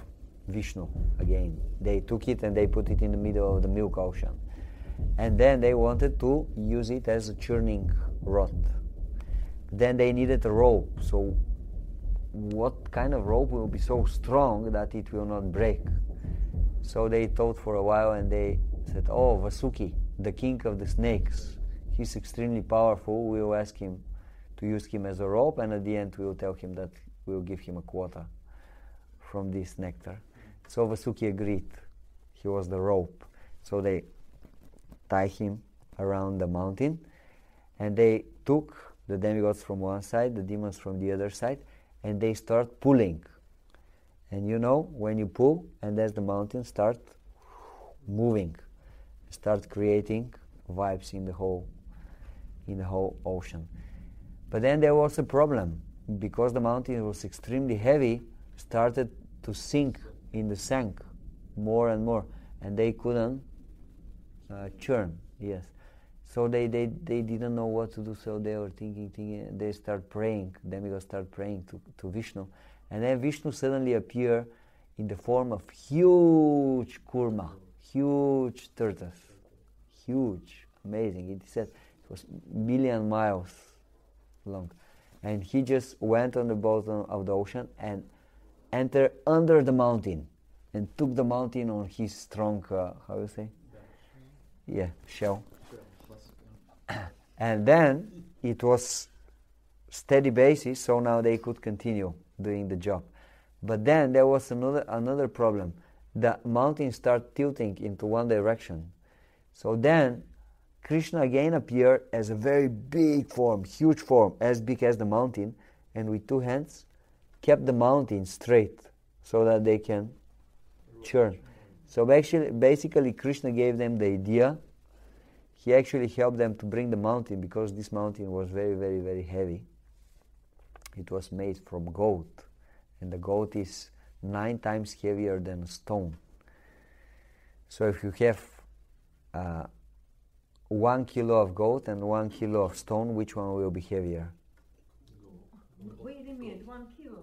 Vishnu, again, they took it and they put it in the middle of the milk ocean. And then they wanted to use it as a churning rod. Then they needed a rope. So what kind of rope will be so strong that it will not break? So they thought for a while and they said, oh, Vasuki, the king of the snakes, he's extremely powerful. We will ask him to use him as a rope, and at the end we will tell him that we will give him a quota from this nectar. So Vasuki agreed. He was the rope. So they tie him around the mountain, and they took the demigods from one side, the demons from the other side, and they start pulling. And you know, when you pull, and as the mountain start moving, start creating vibes in the whole ocean. But then there was a problem, because the mountain was extremely heavy, started to sink in the sand more and more, and they couldn't churn. Yes. So they didn't know what to do, so they were thinking, they start praying, demigods start praying to Vishnu. And then Vishnu suddenly appeared in the form of huge kurma, huge tortoise. Huge, amazing. It said it was 1,000,000 miles long. And he just went on the bottom of the ocean and entered under the mountain and took the mountain on his strong, how you say? Yeah, shell. And then it was steady basis, so now they could continue doing the job. But then there was another problem. The mountain started tilting into one direction. So then Krishna again appeared as a very big form, huge form, as big as the mountain, and with two hands kept the mountain straight so that they can churn. So basically Krishna gave them the idea. He actually helped them to bring the mountain, because this mountain was very, very, very heavy. It was made from gold, and the gold is 9 times heavier than a stone. So if you have 1 kilo of gold and 1 kilo of stone, which one will be heavier? Wait a minute, 1 kilo.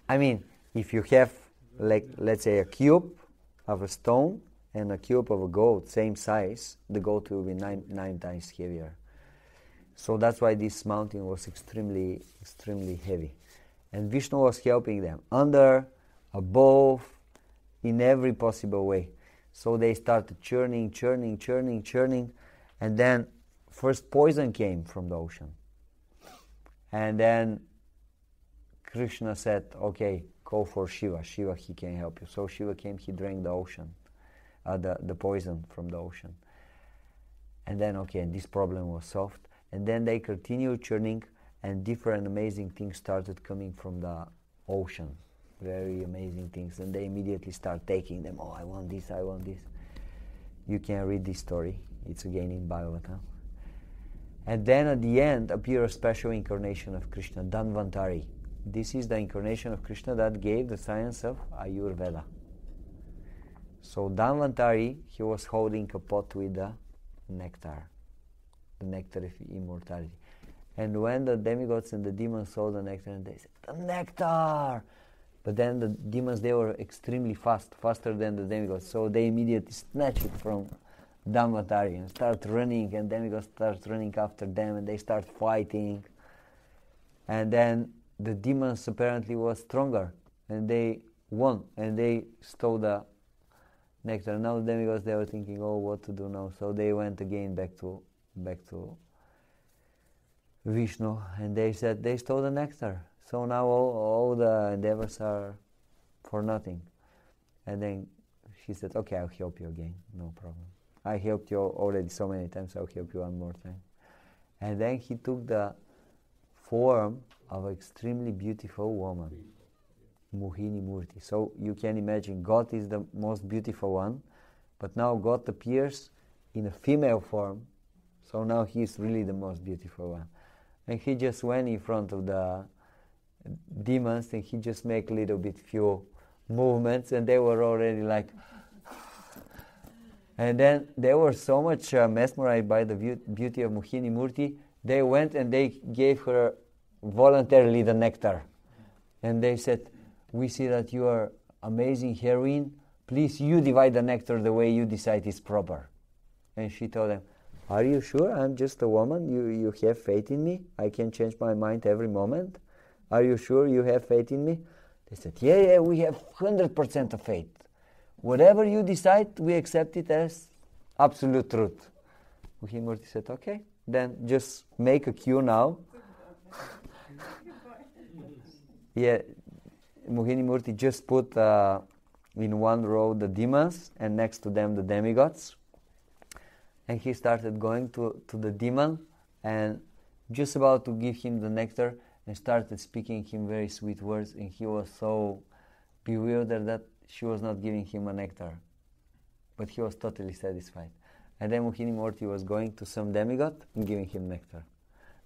I mean, if you have, like, let's say a cube of a stone and a cube of a gold, same size, the gold will be 9 times heavier. So that's why this mountain was extremely, extremely heavy. And Vishnu was helping them, under, above, in every possible way. So they started churning, and then first poison came from the ocean. And then Krishna said, okay, call for Shiva. Shiva, he can help you. So Shiva came, he drank the ocean, the poison from the ocean. And then, okay, this problem was solved. And then they continued churning, and different amazing things started coming from the ocean. Very amazing things. And they immediately start taking them. Oh, I want this, I want this. You can read this story. It's again in Bhagavatam. And then at the end appear a special incarnation of Krishna, Dhanvantari. This is the incarnation of Krishna that gave the science of Ayurveda. So Dhanvantari, he was holding a pot with the nectar of immortality. And when the demigods and the demons saw the nectar, they said, the nectar! But then the demons, they were extremely fast, faster than the demigods. So they immediately snatched it from Dhanvantari and start running, and demigods start running after them, and they start fighting. And then the demons apparently was stronger, and they won, and they stole the nectar. Now the demigods, they were thinking, oh, what to do now? So they went again back to Vishnu, and they said they stole the nectar. So now all the endeavors are for nothing. And then she said, okay, I'll help you again, no problem. I helped you already so many times, I'll help you one more time. And then he took the form of an extremely beautiful woman, Mohini Murti. So you can imagine, God is the most beautiful one, but now God appears in a female form, so now he is really the most beautiful one. And he just went in front of the demons, and he just make a little bit few movements, and they were already like, and then they were so much mesmerized by the beauty of Mohini Murti, they went and they gave her voluntarily the nectar. And they said, we see that you are amazing heroine, please you divide the nectar the way you decide is proper. And she told them, are you sure? I'm just a woman, you have faith in me? I can change my mind every moment? Are you sure you have faith in me? They said, yeah, we have 100% of faith. Whatever you decide, we accept it as absolute truth. Mohini Murti said, okay, then just make a queue now. Yeah, Mohini Murti just put in one row the demons, and next to them the demigods. And he started going to the demon, and just about to give him the nectar, and started speaking him very sweet words, and he was so bewildered that she was not giving him a nectar. But he was totally satisfied. And then Mohini Murti was going to some demigod and giving him nectar.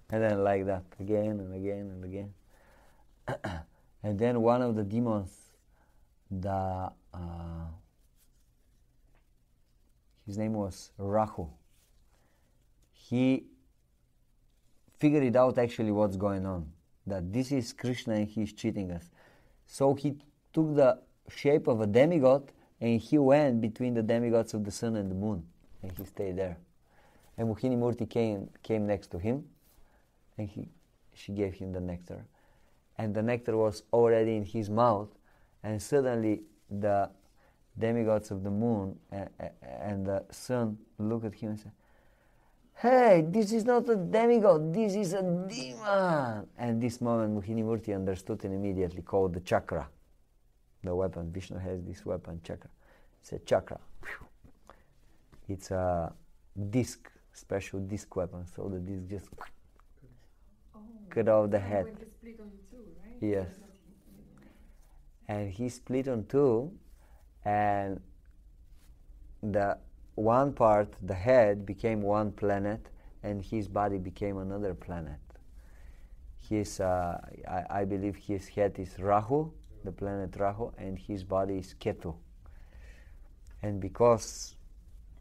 And then like that, again and again and again. And then one of the demons his name was Rahu. He figured it out actually what's going on, that this is Krishna and he's cheating us. So he took the shape of a demigod and he went between the demigods of the sun and the moon, and he stayed there. And Mohini Murti came next to him, and she gave him the nectar. And the nectar was already in his mouth, and suddenly the demigods of the moon and the sun looked at him and said, "Hey, this is not a demigod, this is a demon." And this moment Mohini Murti understood and immediately called the chakra, the weapon. Vishnu has this weapon, chakra. It's a chakra. It's a disc, special disc weapon. So the disc just cut off the head. When he split on two, right? Yes. And he split on two, and the one part, the head, became one planet, and his body became another planet. His, I believe his head is Rahu, the planet Rahu, and his body is Ketu. And because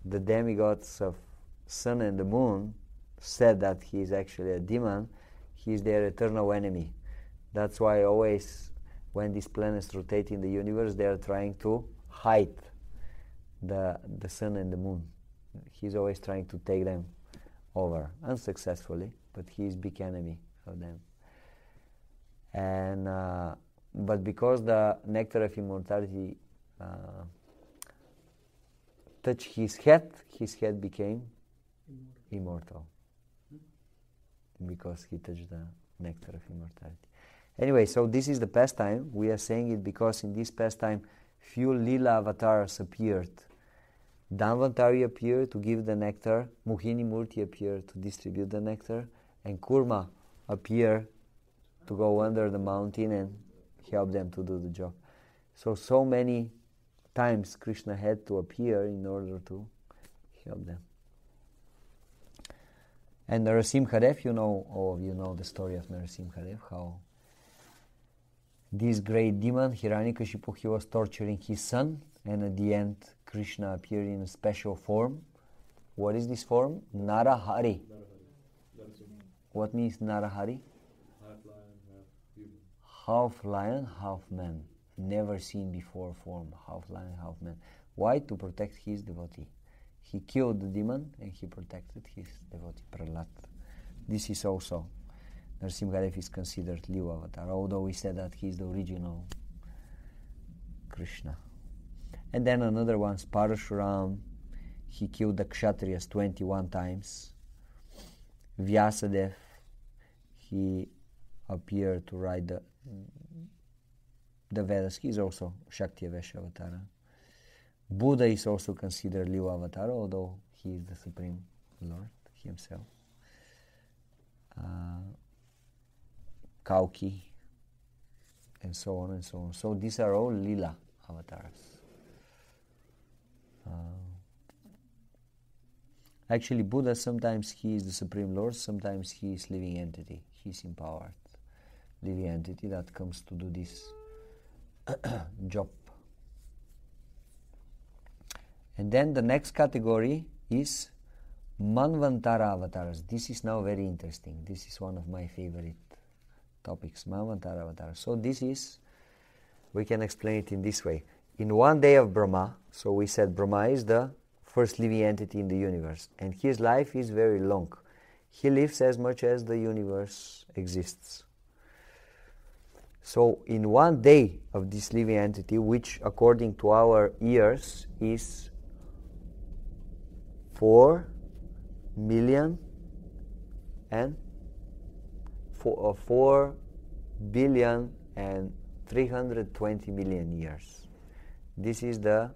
the demigods of sun and the moon said that he is actually a demon, he is their eternal enemy. That's why always when these planets rotate in the universe, they are trying to hide the sun and the moon. He's always trying to take them over, unsuccessfully, but he is big enemy of them. And but because the nectar of immortality touched his head became immortal. Because he touched the nectar of immortality. Anyway, so this is the pastime. We are saying it because in this pastime few Lilla Avataras appeared. Dhanvantari appeared to give the nectar, Mohini Murti appeared to distribute the nectar, and Kurma appeared to go under the mountain and help them to do the job. So many times Krishna had to appear in order to help them. And Narasimhadev, all of you know the story of Narasimhadev, how this great demon, Hiranyakashipu, he was torturing his son, and at the end Krishna appeared in a special form. What is this form? Narahari. What means Narahari? Half lion, half human. Half lion, half man. Never seen before form, half lion, half man. Why? To protect his devotee. He killed the demon and he protected his devotee, Prahlad. This is also, Narasimhadev is considered Lilla Avataras, although we said that he is the original Krishna. And then another one, Parashuram, he killed the Kshatriyas 21 times. Vyasadev, he appeared to write the Vedas. He is also Shakti Avesha Avatara. Buddha is also considered Lilla Avatara, although he is the Supreme Lord himself. Kauki, and so on and so on. So these are all Lilla Avataras. Actually, Buddha, sometimes he is the Supreme Lord, sometimes he is living entity. He is empowered living entity that comes to do this job. And then the next category is Manvantara Avatars. This is now very interesting. This is one of my favorite topics, Manvantara Avatars. So this is, we can explain it in this way. In one day of Brahma, so we said Brahma is the first living entity in the universe, and his life is very long. He lives as much as the universe exists. So in one day of this living entity, which according to our years is 4 billion and 320 million years. This is the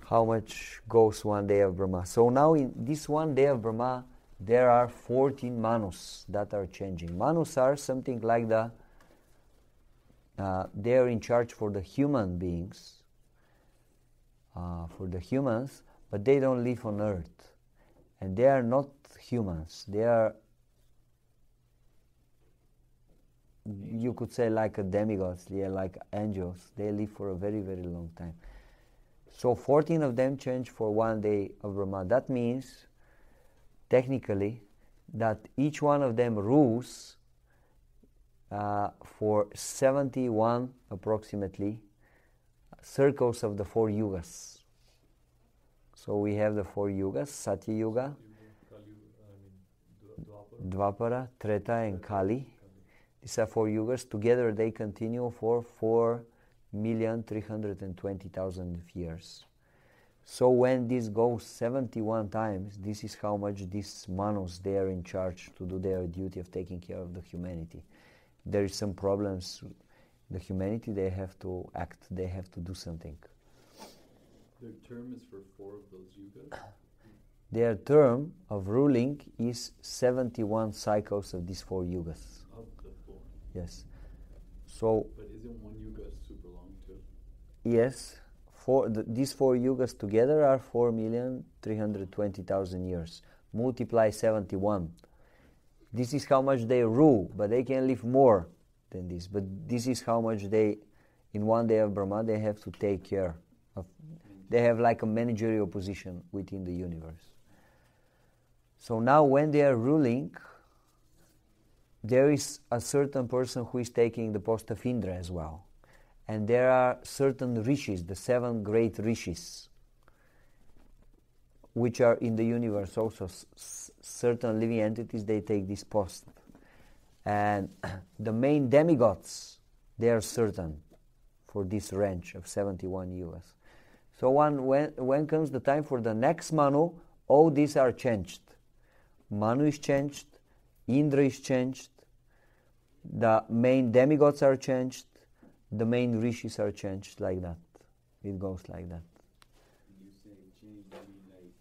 how much goes one day of Brahma. So now in this one day of Brahma, there are 14 manus that are changing. Manus are something like they are in charge for the human beings, for the humans, but they don't live on earth. And they are not humans. They are you could say like a demigods, like angels. They live for a very, very long time. So 14 of them change for 1 day of Brahma. That means, technically, that each one of them rules for 71 approximately circles of the 4 yugas. So we have the 4 yugas: Satya Yuga, Dvapara, Treta, and Kali. These are 4 yugas. Together they continue for 4,320,000 years. So when this goes 71 times, this is how much these manus, they are in charge to do their duty of taking care of the humanity. There is some problems, the humanity, they have to act, they have to do something. The term is for 4 of those yugas? Their term of ruling is 71 cycles of these 4 yugas. Of the 4? Yes. So, but isn't one yuga super long too? Yes. These 4 yugas together are 4,320,000 years. Multiply 71. This is how much they rule, but they can live more than this. But this is how much they, in 1 day of Brahma, they have to take care of. They have like a managerial position within the universe. So now when they are ruling, there is a certain person who is taking the post of Indra as well. And there are certain rishis, the 7 great rishis, which are in the universe also. Certain living entities, they take this post. And the main demigods, they are certain for this range of 71 yugas. So when comes the time for the next Manu, all these are changed. Manu is changed, Indra is changed, the main demigods are changed, the main rishis are changed, like that. It goes like that. You say change, I mean like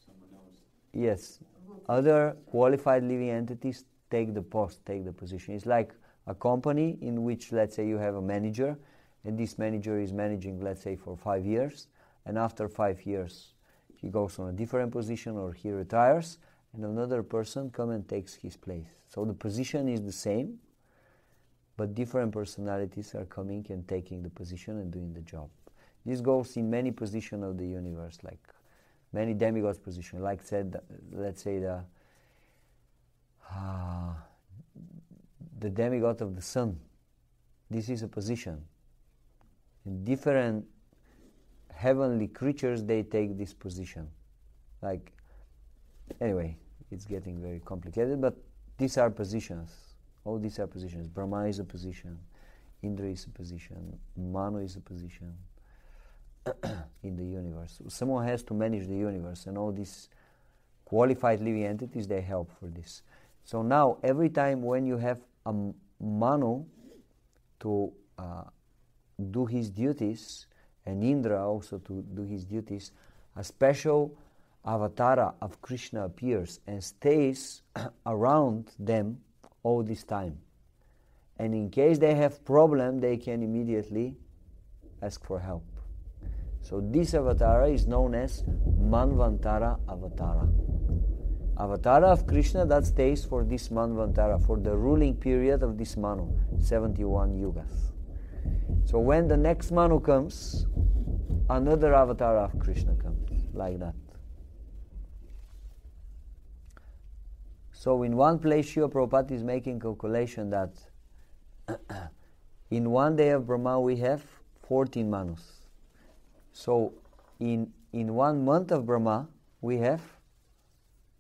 someone else? Yes. Other qualified living entities take the post, take the position. It's like a company in which, let's say, you have a manager, and this manager is managing, let's say, for 5 years, and after 5 years he goes on a different position or he retires, and another person comes and takes his place. So the position is the same, but different personalities are coming and taking the position and doing the job. This goes in many positions of the universe, like many demigods positions, like let's say the demigod of the sun. This is a position. And different heavenly creatures, they take this position. Like, anyway, it's getting very complicated, but these are positions. All these are positions. Brahma is a position. Indra is a position. Manu is a position in the universe. Someone has to manage the universe, and all these qualified living entities, they help for this. So now, every time when you have a Manu to do his duties, and Indra also to do his duties, a special Avatara of Krishna appears and stays around them all this time. And in case they have problem, they can immediately ask for help. So this Avatara is known as Manvantara Avatara. Avatara of Krishna that stays for this Manvantara, for the ruling period of this Manu, 71 yugas. So when the next Manu comes, another Avatara of Krishna comes, like that. So in one place, Srila Prabhupada is making calculation that in 1 day of Brahma we have 14 Manus. So in 1 month of Brahma we have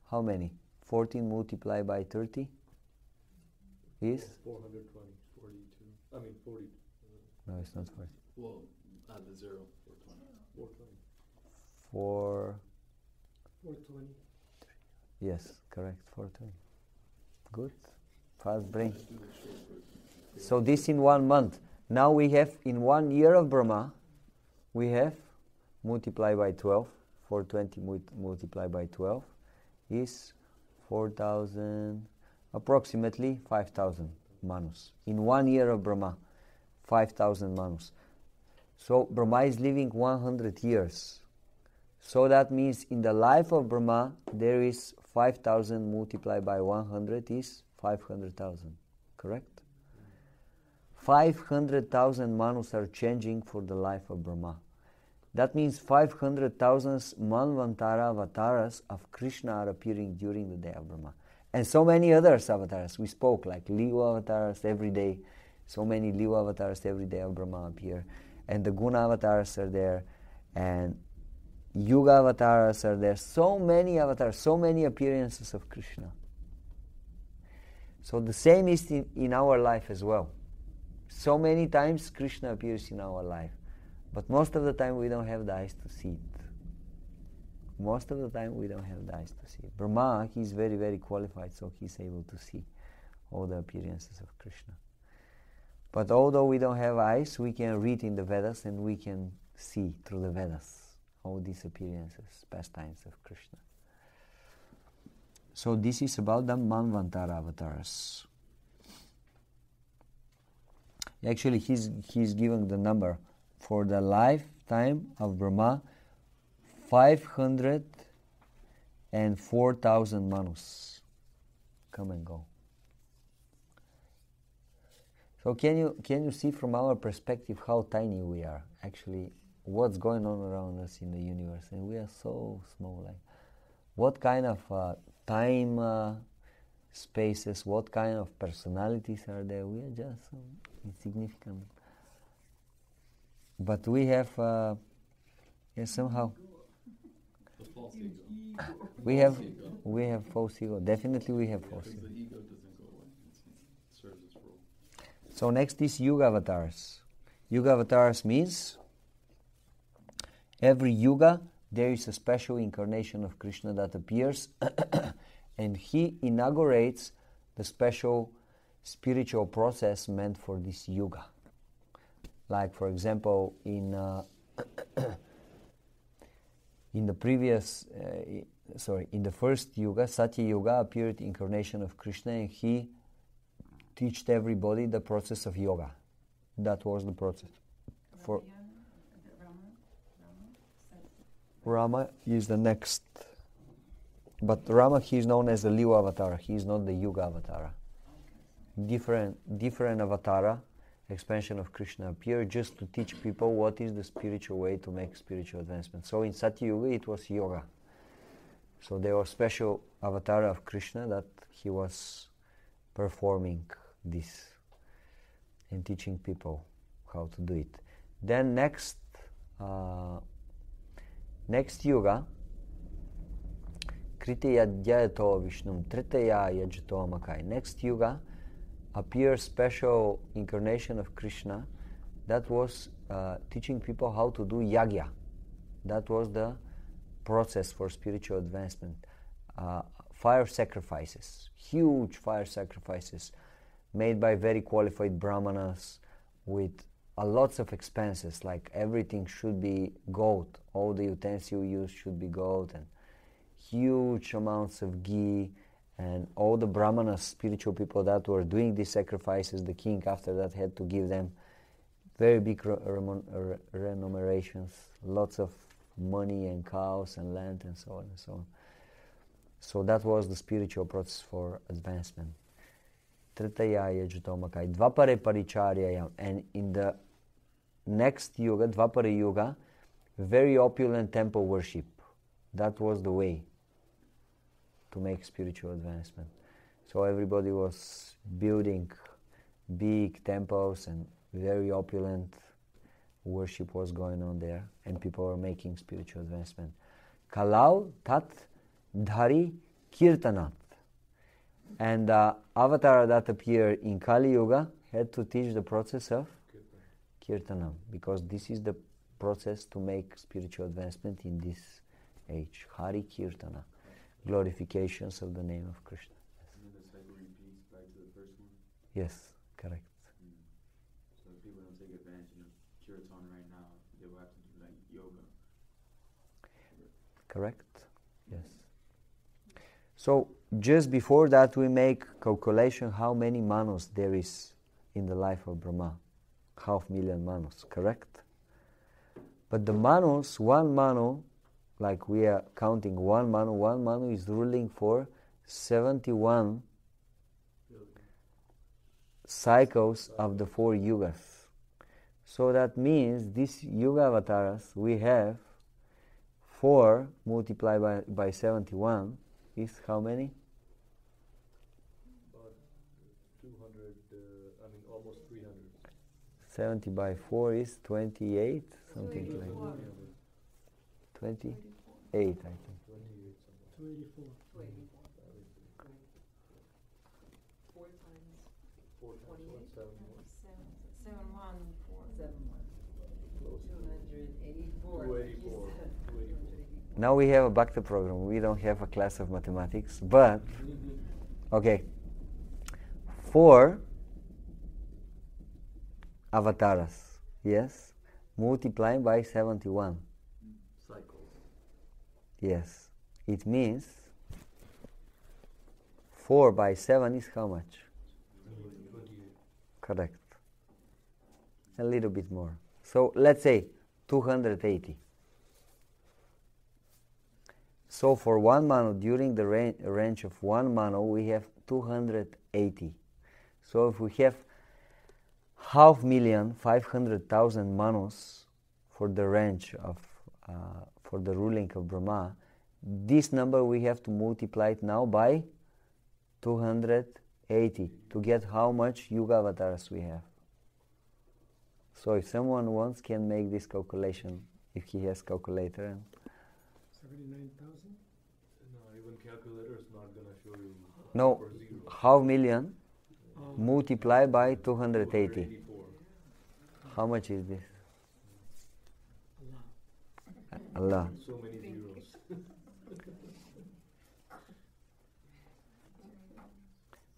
how many? 14 multiplied by 30 is? 420, 42. I mean 40. No, it's not 40. Well, add the 0, 420. 420. Yes, correct, 420. Good, fast brain. So this in 1 month. Now we have in 1 year of Brahma, we have multiplied by 12, 420 multiplied by 12 is 4,000, approximately 5,000 Manus. In 1 year of Brahma, 5,000 Manus. So Brahma is living 100 years. So that means in the life of Brahma, there is 5,000 multiplied by 100 is 500,000. Correct? 500,000 manus are changing for the life of Brahma. That means 500,000 Manvantara Avatars of Krishna are appearing during the day of Brahma. And so many others avatars. We spoke like Lilla Avataras every day. So many Lilla Avataras every day of Brahma appear. And the Gunavatars are there. And Yuga Avataras are there. So many avatars, so many appearances of Krishna. So the same is in our life as well. So many times Krishna appears in our life. But most of the time we don't have the eyes to see it. Most of the time we don't have the eyes to see it. Brahma, he's very, very qualified, so he's able to see all the appearances of Krishna. But although we don't have eyes, we can read in the Vedas and we can see through the Vedas all these appearances, pastimes of Krishna. So this is about the Manvantara Avatars. Actually, he's giving the number for the lifetime of Brahma, 504,000 manus come and go. So can you see from our perspective how tiny we are? Actually, what's going on around us in the universe, and we are so small. Like, what kind of time spaces, what kind of personalities are there? We are just so insignificant. But we have, somehow, The false ego. we have false ego. Definitely we have false Because ego. the ego doesn't go away. It serves its role. So next is Yuga Avatars. Yuga Avatars means every Yuga there is a special incarnation of Krishna that appears and he inaugurates the special spiritual process meant for this Yuga. Like, for example, in the first Yuga, Satya Yuga, appeared incarnation of Krishna, and he taught everybody the process of yoga. That was the process. For Rama is the next, but Rama, he is known as the Lilla Avatara. He is not the Yuga Avatara. Different Avatara. Expansion of Krishna appear just to teach people what is the spiritual way to make spiritual advancement. So in Satya Yuga it was yoga. So there was special avatar of Krishna that he was performing this and teaching people how to do it. Then next Yuga, Kriti Yadyato Vishnum Tritaya Yajito Amakai. Next Yuga appears special incarnation of Krishna that was teaching people how to do yagya. That was the process for spiritual advancement. Fire sacrifices, huge fire sacrifices made by very qualified brahmanas with lots of expenses, like everything should be gold, all the utensils used should be gold, and huge amounts of ghee. And all the brahmanas, spiritual people that were doing these sacrifices, the king after that had to give them very big remunerations, lots of money and cows and land and so on and so on. So that was the spiritual process for advancement. Tritayaya Jutomakai, Dvapare Paricharyayam. And in the next Yuga, Dvapara Yuga, very opulent temple worship. That was the way to make spiritual advancement. So everybody was building big temples and very opulent worship was going on there, and people were making spiritual advancement. Kalau tat dhari kirtanat. And the avatar that appeared in Kali Yuga had to teach the process of kirtanam, because this is the process to make spiritual advancement in this age. Hari Kirtana. Glorifications of the name of Krishna. And then the cycle repeats back to the first one? Yes, correct. So if people don't take advantage of kirtan right now, they will have to do like yoga. Correct? Yes. So just before that we make calculation how many manus there is in the life of Brahma. 500,000 manus, correct? But the manus, one manu, like we are counting one manu is ruling for 71 cycles of the 4 yugas. So that means this Yuga Avataras we have 4 multiplied by 71 is how many? About 200, almost 300. 70 by 4 is 28, something like 28, I think. 28 something. 284. 4 times 4 times 1, 7 1. 7 1 4. 284. 284. Now we have a Bhakti program. We don't have a class of mathematics, but okay. 4 avatars, yes, multiplying by 71. Cycles. Yes, it means 4 by 7 is how much? 28. Correct. A little bit more. So let's say 280. So for 1 mano, during the range of 1 mano, we have 280. So if we have 500,000 manos for the range of, for the ruling of Brahma, this number we have to multiply it now by 280 to get how much Yuga Avataras we have. So if someone wants, can make this calculation if he has calculator. 79,000? No, even calculator is not going to show you. No, for zero. half million multiply by 280. 284. How much is this? A lot. Allah. So many zeros.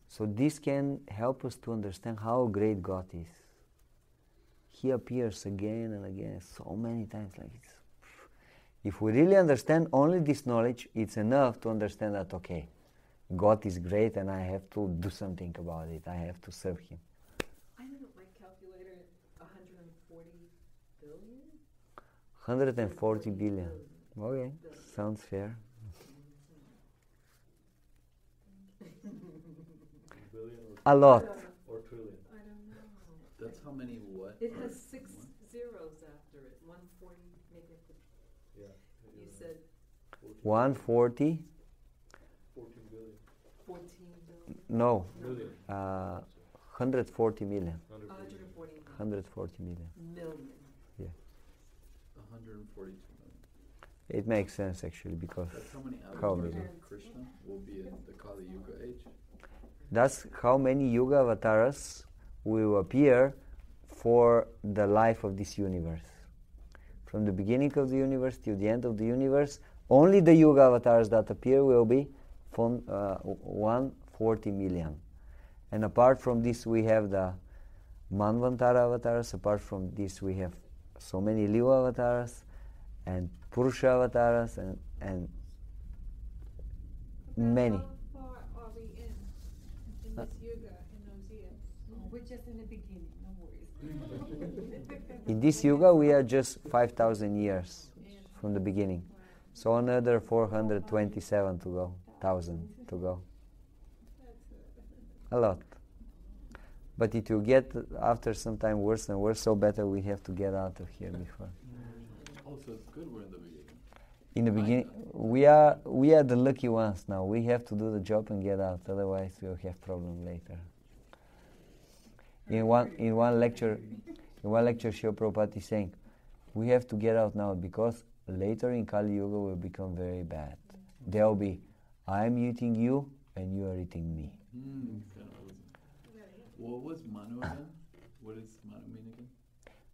So this can help us to understand how great God is. He appears again and again so many times. Like it's, if we really understand only this knowledge, it's enough to understand that, okay, God is great and I have to do something about it. I have to serve Him. I know my calculator, 140 billion? 140 billion. Okay, sounds fair. Billion A lot. or trillion. I don't know. That's how many what? It has 6 zeros after it. 140, make it the, Yeah. you said 140? 14 billion. 14 billion? No, Million. 140 million. 140 140 million. million. 142 million. It makes sense actually because That's how many How avatars many? of Krishna will be in the Kali Yuga age? that's how many Yuga Avataras will appear for the life of this universe. From the beginning of the universe till the end of the universe, only the Yuga Avataras that appear will be 140 million. And apart from this, we have the Manvantara Avatars. Apart from this, we have so many Lilla Avataras and Purusha Avataras and many. How far are we in this yuga, in those years? We're just in the beginning, no worries. In this Yuga, we are just 5,000 years from the beginning. So another 427 to go, 1,000 to go. A lot. But it will get, after some time, worse and worse, so better we have to get out of here before. Oh, so it's good we're in the beginning. In the beginning, we are the lucky ones now. We have to do the job and get out, otherwise we'll have problem later. In one lecture, Srila Prabhupada is saying, we have to get out now because later in Kali Yuga will become very bad. There will be, I am eating you and you are eating me. What was Manu again? What does Manu mean again?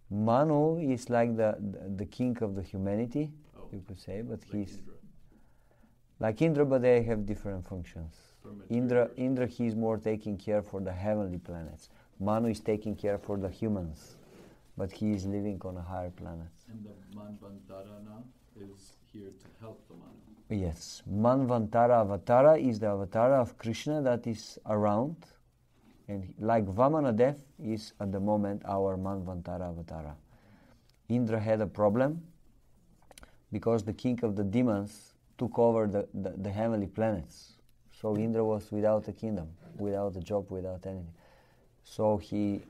Manu is like the king of the humanity, you could say, but Like he's Indra. like Indra, but they have different functions. For material. Indra, he's more taking care for the heavenly planets. Manu is taking care for the humans, but he is living on a higher planet. And the Manvantara now is here to help the Manu. Yes, Manvantara Avatara is the avatar of Krishna that is around, and like Vamanadev is at the moment our Manvantara Avatara. Indra had a problem because the king of the demons took over the heavenly planets. So Indra was without a kingdom, without a job, without anything. So he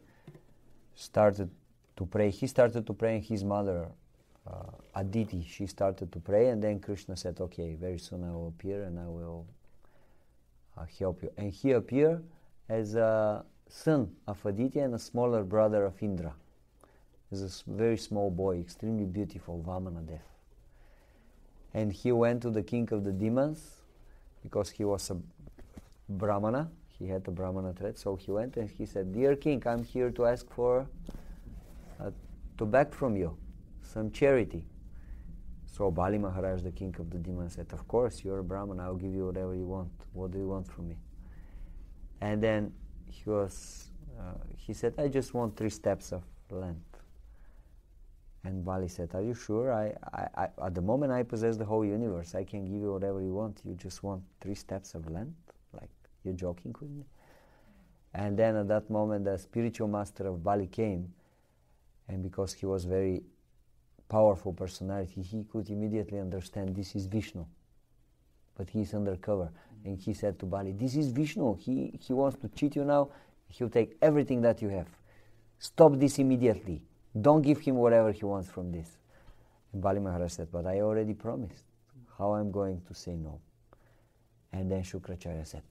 started to pray. He started to pray, and his mother, Aditi, she started to pray, and then Krishna said, okay, very soon I will appear and I will help you. And he appeared as a son of Aditi and a smaller brother of Indra. As a very small boy, extremely beautiful, Vamanadev. And he went to the king of the demons, because he was a Brahmana. He had a Brahmana trait. So he went and he said, dear king, I'm here to ask for, to beg from you some charity. So Bali Maharaj, the king of the demons, said, of course, you're a Brahman, I'll give you whatever you want. What do you want from me? And then he said, I just want 3 steps of land. And Bali said, are you sure? I at the moment I possess the whole universe. I can give you whatever you want. You just want 3 steps of land? Like, you're joking with me? And then at that moment the spiritual master of Bali came, and because he was very powerful personality, he could immediately understand this is Vishnu. But he is undercover. And he said to Bali, this is Vishnu. He wants to cheat you now. He'll take everything that you have. Stop this immediately. Don't give him whatever he wants from this. And Bali Maharaj said, but I already promised. How I'm going to say no? And then Shukracharya said,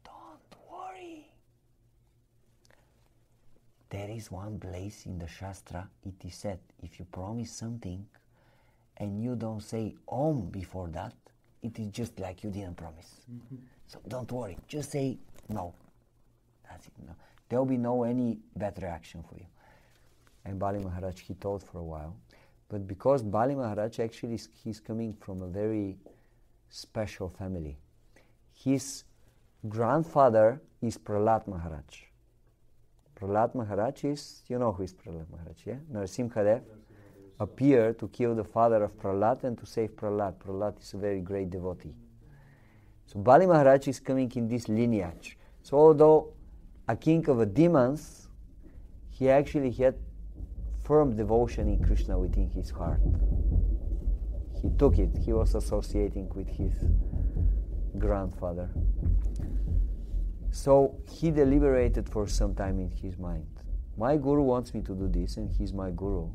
don't worry. There is one place in the Shastra, it is said, if you promise something and you don't say Om before that, it is just like you didn't promise. So don't worry, just say no. That's it. No. There will be no any bad reaction for you. And Bali Maharaj, he told for a while. But because Bali Maharaj actually, he's coming from a very special family. His grandfather is Prahlad Maharaj. Prahlad Maharaj is, you know who is Prahlad Maharaj, yeah? Narasimhadev appeared to kill the father of Prahlad and to save Prahlad. Prahlad is a very great devotee. So Bali Maharaj is coming in this lineage. So although a king of the demons, he actually had firm devotion in Krishna within his heart. He took it. He was associating with his grandfather. So he deliberated for some time in his mind. My guru wants me to do this, and he's my guru.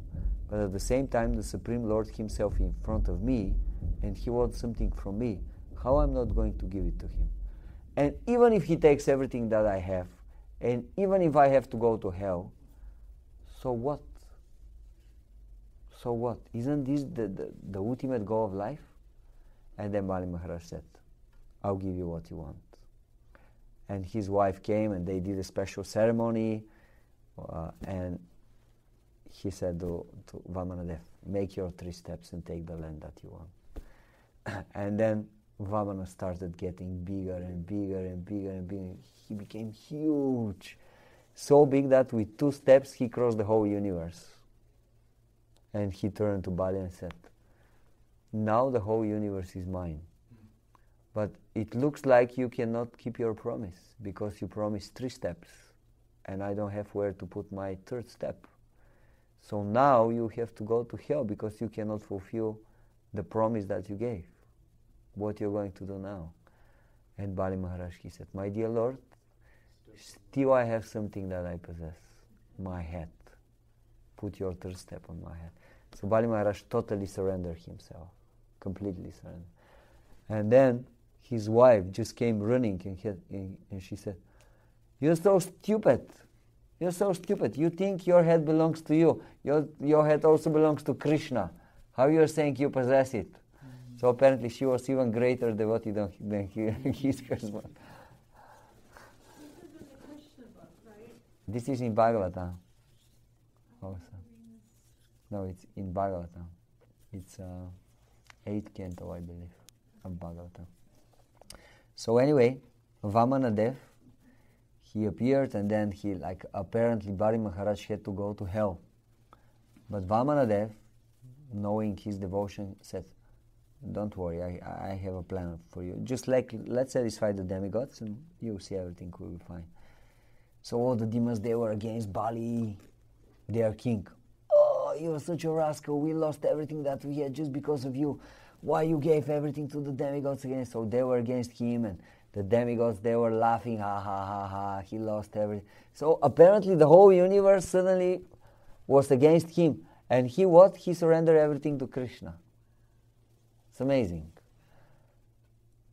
But at the same time, the Supreme Lord himself in front of me, and he wants something from me. How I'm not going to give it to him? And even if he takes everything that I have, and even if I have to go to hell, so what? So what? Isn't this the ultimate goal of life? And then Bali Maharaj said, I'll give you what you want. And his wife came and they did a special ceremony, and he said to Vamanadev, make your 3 steps and take the land that you want. And then Vamana started getting bigger and bigger and bigger and bigger. He became huge. So big that with 2 steps he crossed the whole universe. And he turned to Bali and said, now the whole universe is mine. But it looks like you cannot keep your promise, because you promised 3 steps and I don't have where to put my 3rd step. So now you have to go to hell because you cannot fulfill the promise that you gave. What you're going to do now? And Bali Maharaj, he said, my dear Lord, still I have something that I possess, my head. Put your 3rd step on my head. So Bali Maharaj totally surrendered himself, completely surrendered. And then his wife just came running and she said, you're so stupid. You're so stupid. You think your head belongs to you. Your head also belongs to Krishna. How you're saying you possess it? Mm-hmm. So apparently she was even greater devotee than his husband. This is in the Krishna book, right? This is in Bhagavatam. Also. No, it's in Bhagavatam. It's 8th canto, I believe, of Bhagavatam. So anyway, Vamanadev, he appeared, and then apparently Bali Maharaj had to go to hell. But Vamanadev, knowing his devotion, said, don't worry, I have a plan for you. Just let's satisfy the demigods and you'll see everything will be fine. So all the demons, they were against Bali, their king. Oh, you're such a rascal, we lost everything that we had just because of you. Why you gave everything to the demigods again? So they were against him, and The demigods, they were laughing, ha ha ha ha, he lost everything. So apparently the whole universe suddenly was against him. And he what? He surrendered everything to Krishna. It's amazing.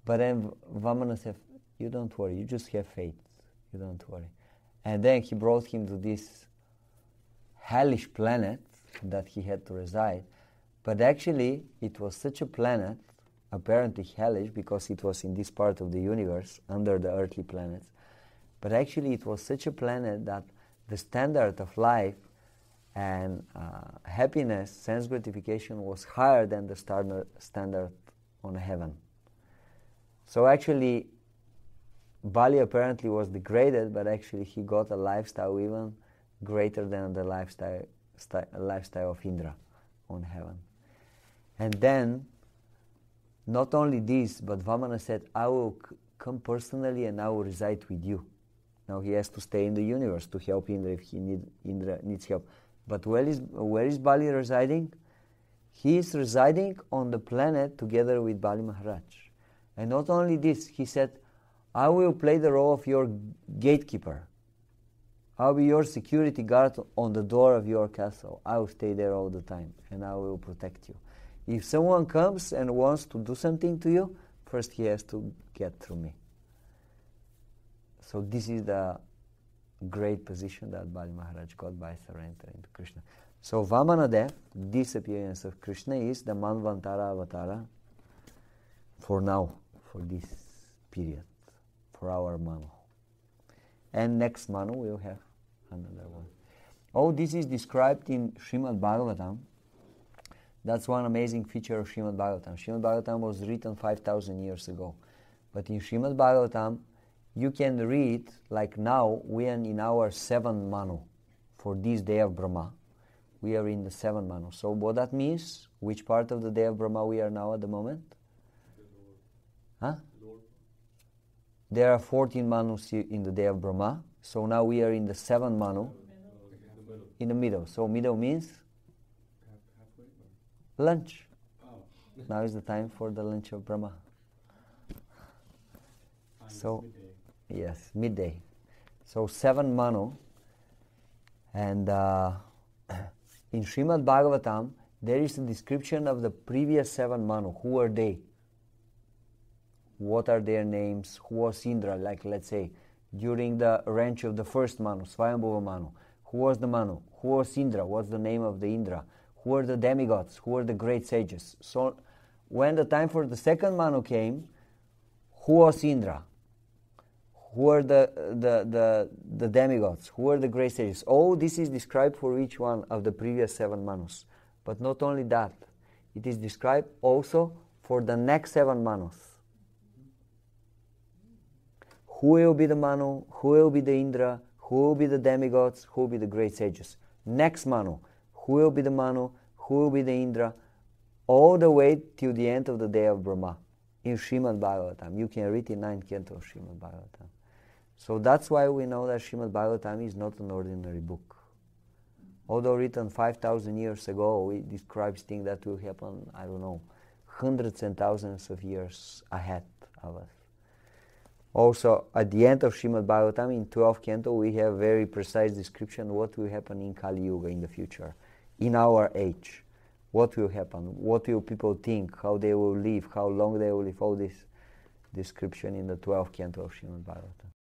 But then Vamana said, you don't worry, you just have faith. You don't worry. And then he brought him to this hellish planet that he had to reside. But actually, it was such a planet, apparently hellish, because it was in this part of the universe, under the earthly planets. But actually, it was such a planet that the standard of life and happiness, sense gratification, was higher than the standard on heaven. So actually, Bali apparently was degraded, but actually he got a lifestyle even greater than the lifestyle of Indra on heaven. And then, not only this, but Vamana said, I will come personally and I will reside with you. Now he has to stay in the universe to help Indra if Indra needs help. But where is Bali residing? He is residing on the planet together with Bali Maharaj. And not only this, he said, I will play the role of your gatekeeper. I'll be your security guard on the door of your castle. I will stay there all the time and I will protect you. If someone comes and wants to do something to you, first he has to get through me. So this is the great position that Bali Maharaj got by surrendering to Krishna. So Vamanadev, this appearance of Krishna, is the Manvantara Avatara for now, for this period, for our Manu. And next Manu we'll have another one. All this is described in Srimad-Bhagavatam. That's one amazing feature of Srimad-Bhagavatam. Srimad-Bhagavatam was written 5,000 years ago. But in Srimad-Bhagavatam, you can read, like now, we are in our 7th Manu. For this day of Brahma, we are in the 7th Manu. So what that means, which part of the day of Brahma we are now at the moment? Huh? There are 14 Manus in the day of Brahma. So now we are in the 7th Manu. In the middle. So middle means? Lunch. Now is the time for the lunch of Brahma. So, yes, midday. So 7 Manu. And in Srimad-Bhagavatam, there is a description of the previous 7 Manu. Who are they? What are their names? Who was Indra? Like, let's say, during the reign of the first Manu, Swayambhuva Manu. Who was the Manu? Who was Indra? What's the name of the Indra? Who are the demigods? Who are the great sages? So, when the time for the second Manu came, who was Indra? Who are the demigods? Who are the great sages? All this is described for each one of the previous 7 Manus. But not only that, it is described also for the next 7 Manus. Who will be the Manu? Who will be the Indra? Who will be the demigods? Who will be the great sages? Next Manu. Who will be the Manu? Who will be the Indra? All the way till the end of the day of Brahma. In Srimad-Bhagavatam. You can read in 9th canto of Srimad-Bhagavatam. So that's why we know that Srimad-Bhagavatam is not an ordinary book. Although written 5,000 years ago, it describes things that will happen, I don't know, hundreds and thousands of years ahead of us. Also, at the end of Srimad-Bhagavatam, in 12th canto, we have very precise description what will happen in Kali Yuga in the future, in our age. What will happen? What will people think? How they will live? How long they will live? All this description in the 12th canto of Srimad-Bhagavatam.